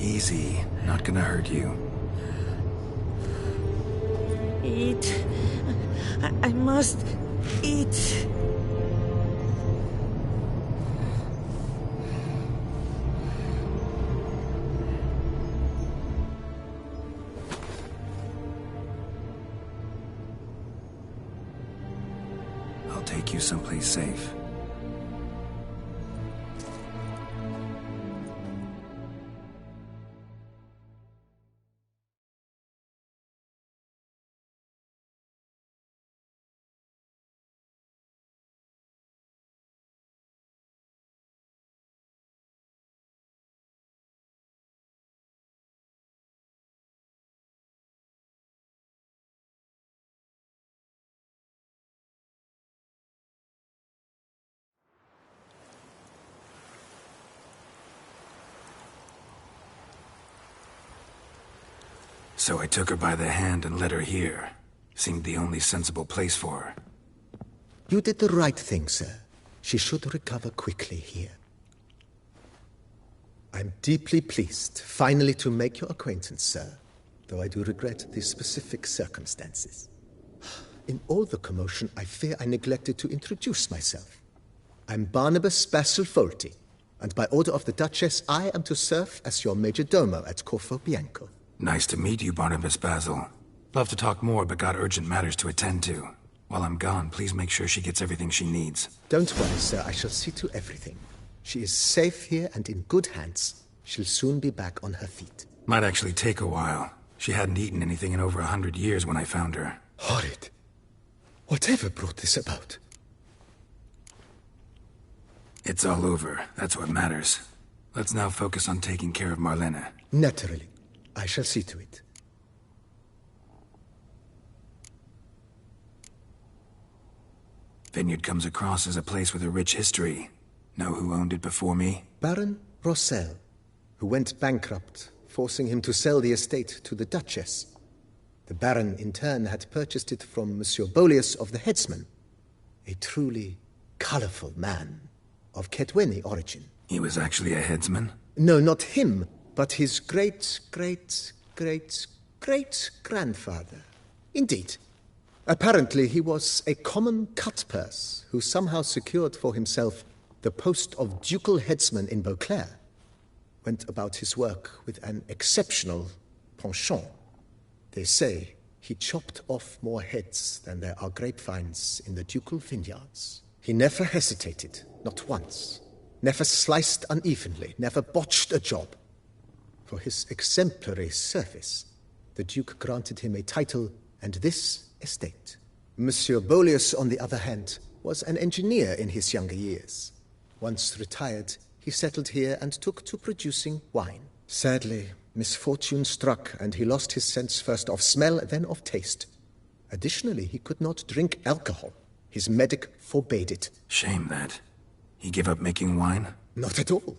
Easy. Not gonna hurt you. Eat. I must eat. I'll take you someplace safe. So I took her by the hand and led her here. Seemed the only sensible place for her. You did the right thing, sir. She should recover quickly here. I'm deeply pleased, finally, to make your acquaintance, sir, though I do regret the specific circumstances. In all the commotion, I fear I neglected to introduce myself. I'm Barnabas Basilfolti, and by order of the Duchess, I am to serve as your major domo at Corfo Bianco. Nice to meet you, Barnabas Basil. Love to talk more, but got urgent matters to attend to. While I'm gone, please make sure she gets everything she needs. Don't worry, sir. I shall see to everything. She is safe here and in good hands. She'll soon be back on her feet. Might actually take a while. She hadn't eaten anything in over 100 years when I found her. Horrid. Whatever brought this about? It's all over. That's what matters. Let's now focus on taking care of Marlene. Naturally. I shall see to it. Vineyard comes across as a place with a rich history. Know who owned it before me? Baron Rossel, who went bankrupt, forcing him to sell the estate to the Duchess. The Baron, in turn, had purchased it from Monsieur Bolius of the Headsman, a truly colorful man of Ketweni origin. He was actually a headsman? No, not him, but his great-great-great-great-grandfather. Indeed. Apparently, he was a common cutpurse who somehow secured for himself the post of ducal headsman in Beauclair. Went about his work with an exceptional penchant. They say he chopped off more heads than there are grapevines in the ducal vineyards. He never hesitated, not once. Never sliced unevenly, never botched a job. For his exemplary service, the Duke granted him a title and this estate. Monsieur Bolius, on the other hand, was an engineer in his younger years. Once retired, he settled here and took to producing wine. Sadly, misfortune struck, and he lost his sense first of smell, then of taste. Additionally, he could not drink alcohol. His medic forbade it. Shame that. He gave up making wine? Not at all.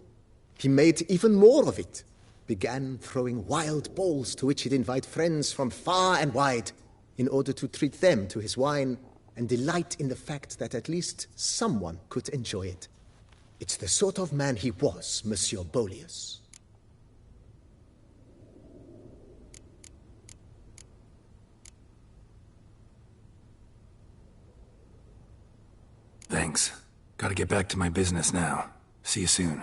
He made even more of it. Began throwing wild balls to which he'd invite friends from far and wide in order to treat them to his wine and delight in the fact that at least someone could enjoy it. It's the sort of man he was, Monsieur Bolius. Thanks. Gotta get back to my business now. See you soon.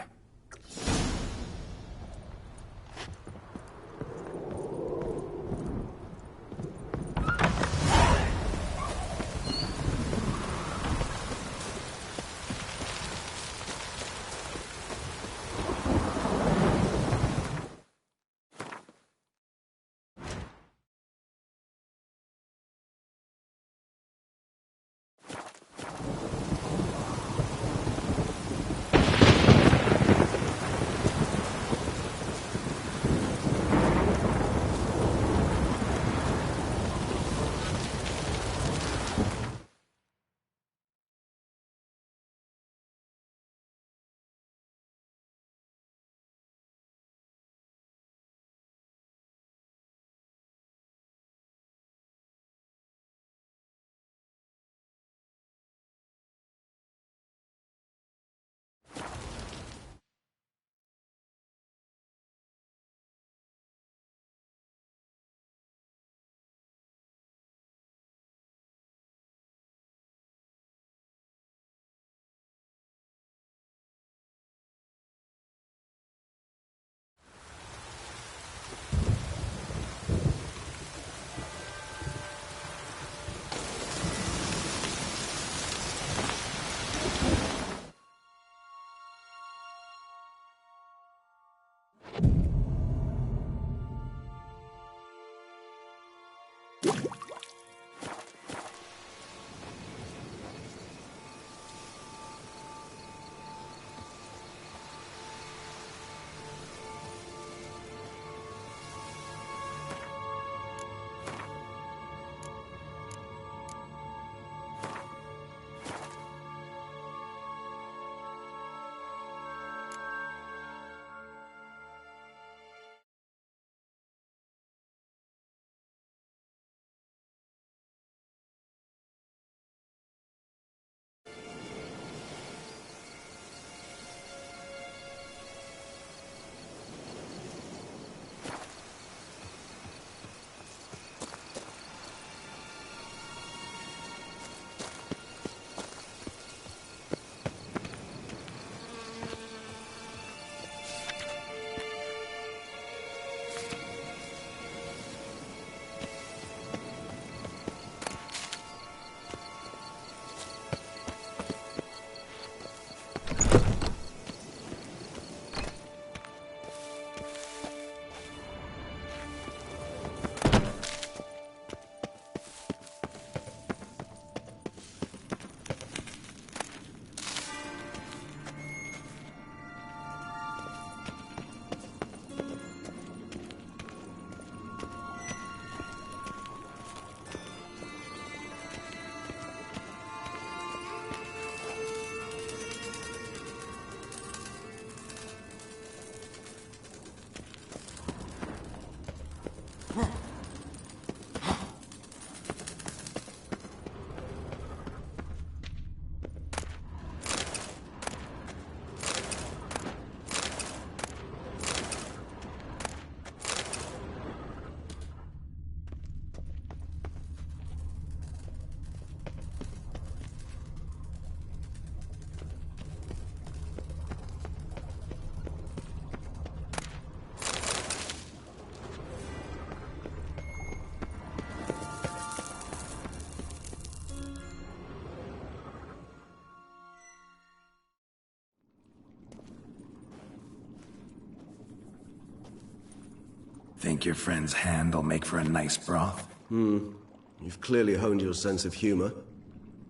Think your friend's hand will make for a nice broth? You've clearly honed your sense of humor.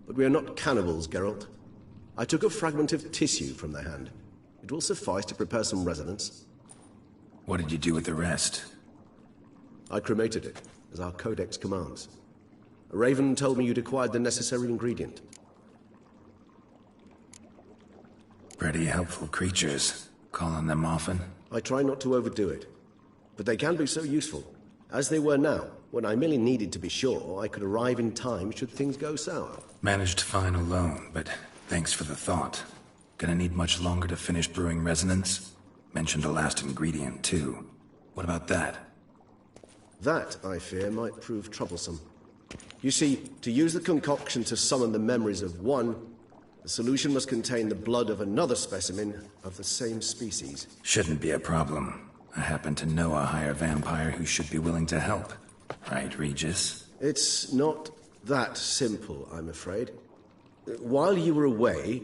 But we are not cannibals, Geralt. I took a fragment of tissue from their hand. It will suffice to prepare some resonance. What did you do with the rest? I cremated it, as our codex commands. A raven told me you'd acquired the necessary ingredient. Pretty helpful creatures. Call on them often? I try not to overdo it. But they can be so useful. As they were now, when I merely needed to be sure I could arrive in time should things go sour. Managed fine alone, but thanks for the thought. Gonna need much longer to finish brewing resonance? Mentioned a last ingredient, too. What about that? That, I fear, might prove troublesome. You see, to use the concoction to summon the memories of one, the solution must contain the blood of another specimen of the same species. Shouldn't be a problem. I happen to know a higher vampire who should be willing to help. Right, Regis? It's not that simple, I'm afraid. While you were away,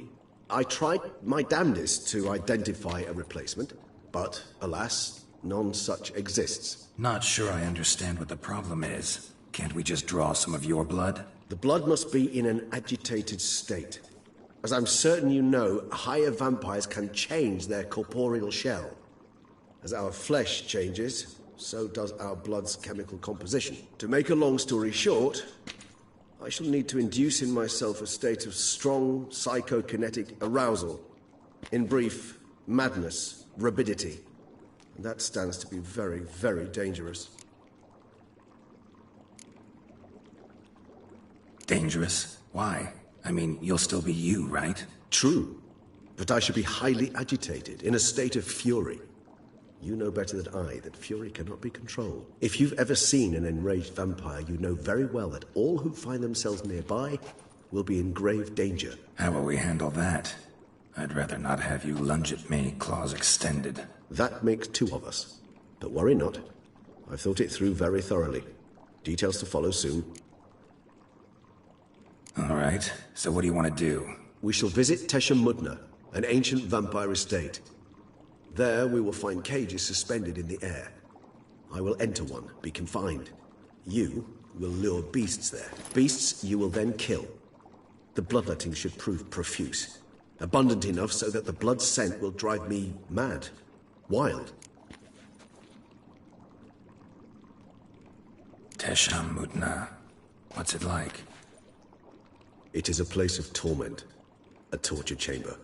I tried my damnedest to identify a replacement, but alas, none such exists. Not sure I understand what the problem is. Can't we just draw some of your blood? The blood must be in an agitated state. As I'm certain you know, higher vampires can change their corporeal shell. As our flesh changes, so does our blood's chemical composition. To make a long story short, I shall need to induce in myself a state of strong psychokinetic arousal. In brief, madness, rabidity. And that stands to be very, very dangerous. Dangerous? Why? I mean, you'll still be you, right? True. But I should be highly agitated, in a state of fury. You know better than I that fury cannot be controlled. If you've ever seen an enraged vampire, you know very well that all who find themselves nearby will be in grave danger. How will we handle that? I'd rather not have you lunge at me, claws extended. That makes two of us. But worry not. I've thought it through very thoroughly. Details to follow soon. All right. So what do you want to do? We shall visit Tesha Mudna, an ancient vampire estate. There we will find cages suspended in the air. I will enter one, be confined. You will lure beasts there. Beasts you will then kill. The bloodletting should prove profuse. Abundant enough so that the blood scent will drive me mad. Wild. Tesha Mudna. What's it like? It is a place of torment. A torture chamber.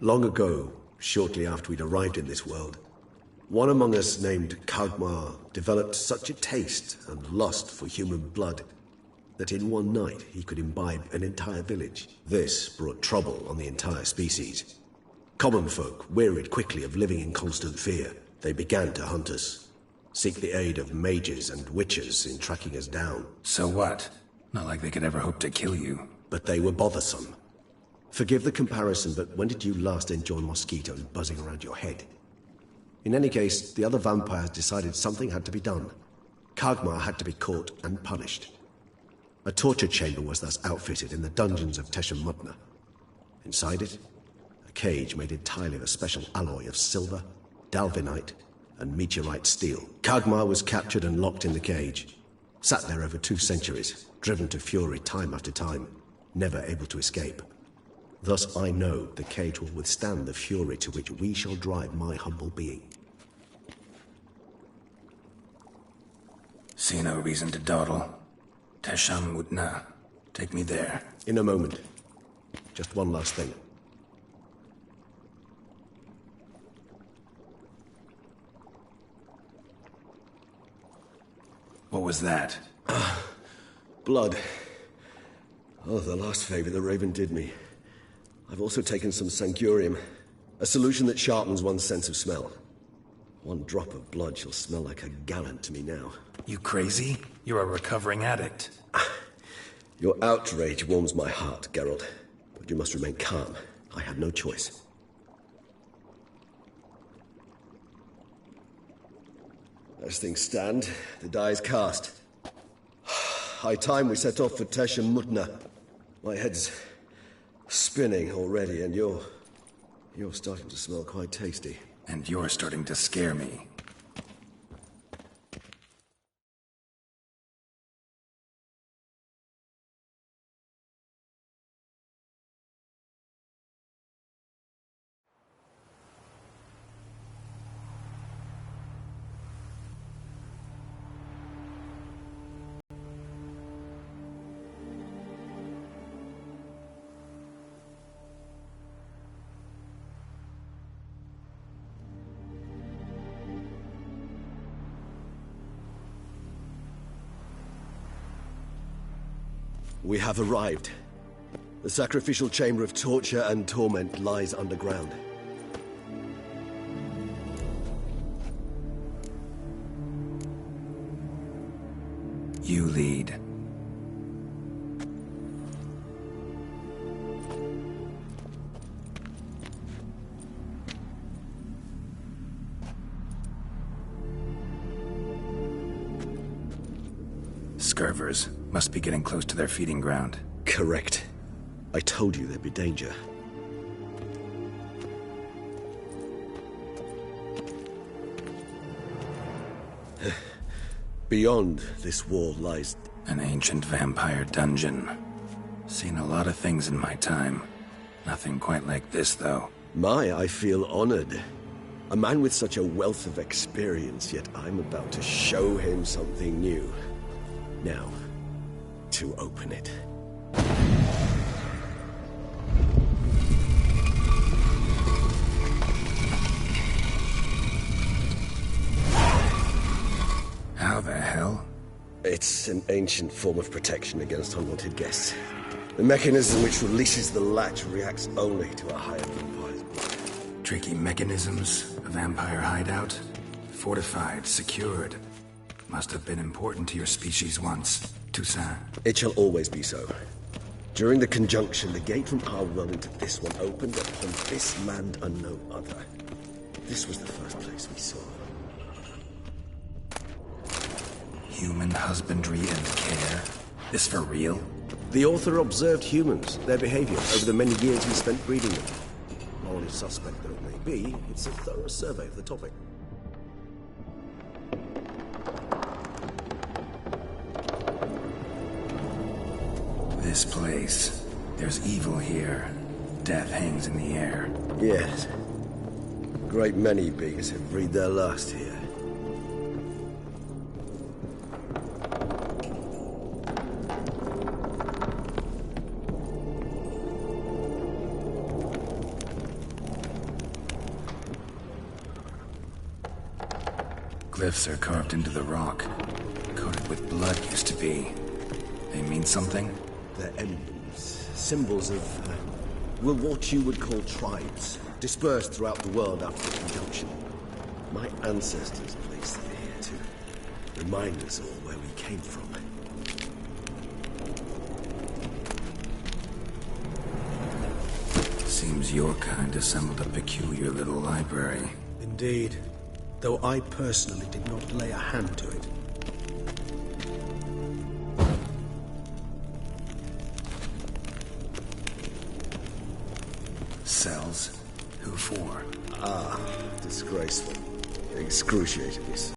Long ago, shortly after we'd arrived in this world, one among us named Kagmar developed such a taste and lust for human blood that in one night he could imbibe an entire village. This brought trouble on the entire species. Common folk wearied quickly of living in constant fear. They began to hunt us, seek the aid of mages and witches in tracking us down. So what? Not like they could ever hope to kill you. But they were bothersome. Forgive the comparison, but when did you last enjoy mosquitoes buzzing around your head? In any case, the other vampires decided something had to be done. Kagmar had to be caught and punished. A torture chamber was thus outfitted in the dungeons of Tesha Mudna. Inside it, a cage made entirely of a special alloy of silver, dalvinite, and meteorite steel. Kagmar was captured and locked in the cage. Sat there over 2 centuries, driven to fury time after time, never able to escape. Thus I know the cage will withstand the fury to which we shall drive my humble being. See no reason to dawdle. Tesha Mudna. Take me there. In a moment. Just one last thing. What was that? Blood. Oh, the last favor the Raven did me. I've also taken some Sangurium, a solution that sharpens one's sense of smell. One drop of blood shall smell like a gallon to me now. You crazy? You're a recovering addict. Your outrage warms my heart, Geralt. But you must remain calm. I had no choice. As things stand, the die is cast. High time we set off for Tesha Mudna. My head's spinning already, and you're starting to smell quite tasty. And you're starting to scare me. We have arrived. The sacrificial chamber of torture and torment lies underground. You lead. Scurvers must be getting close to their feeding ground. Correct. I told you there'd be danger. Beyond this wall lies an ancient vampire dungeon. Seen a lot of things in my time. Nothing quite like this, though. I feel honored. A man with such a wealth of experience, yet I'm about to show him something new. Now, to open it. How the hell? It's an ancient form of protection against unwanted guests. The mechanism which releases the latch reacts only to a higher vampire's blood. Tricky mechanisms, a vampire hideout. Fortified, secured. Must have been important to your species once, Toussaint. It shall always be so. During the conjunction, the gate from our world into this one opened upon this land and no other. This was the first place we saw. Human husbandry and care? This for real? The author observed humans, their behavior, over the many years he spent breeding them. Morally suspect though it may be, it's a thorough survey of the topic. This place. There's evil here. Death hangs in the air. Yes. A great many beings have breathed their last here. Glyphs are carved into the rock. Coated with blood used to be. They mean something? They're emblems, symbols of, what you would call tribes, dispersed throughout the world after the conjunction. My ancestors placed them here to remind us all where we came from. Seems your kind assembled a peculiar little library. Indeed. Though I personally did not lay a hand to it. Cells? Who for? Disgraceful. Excruciating this.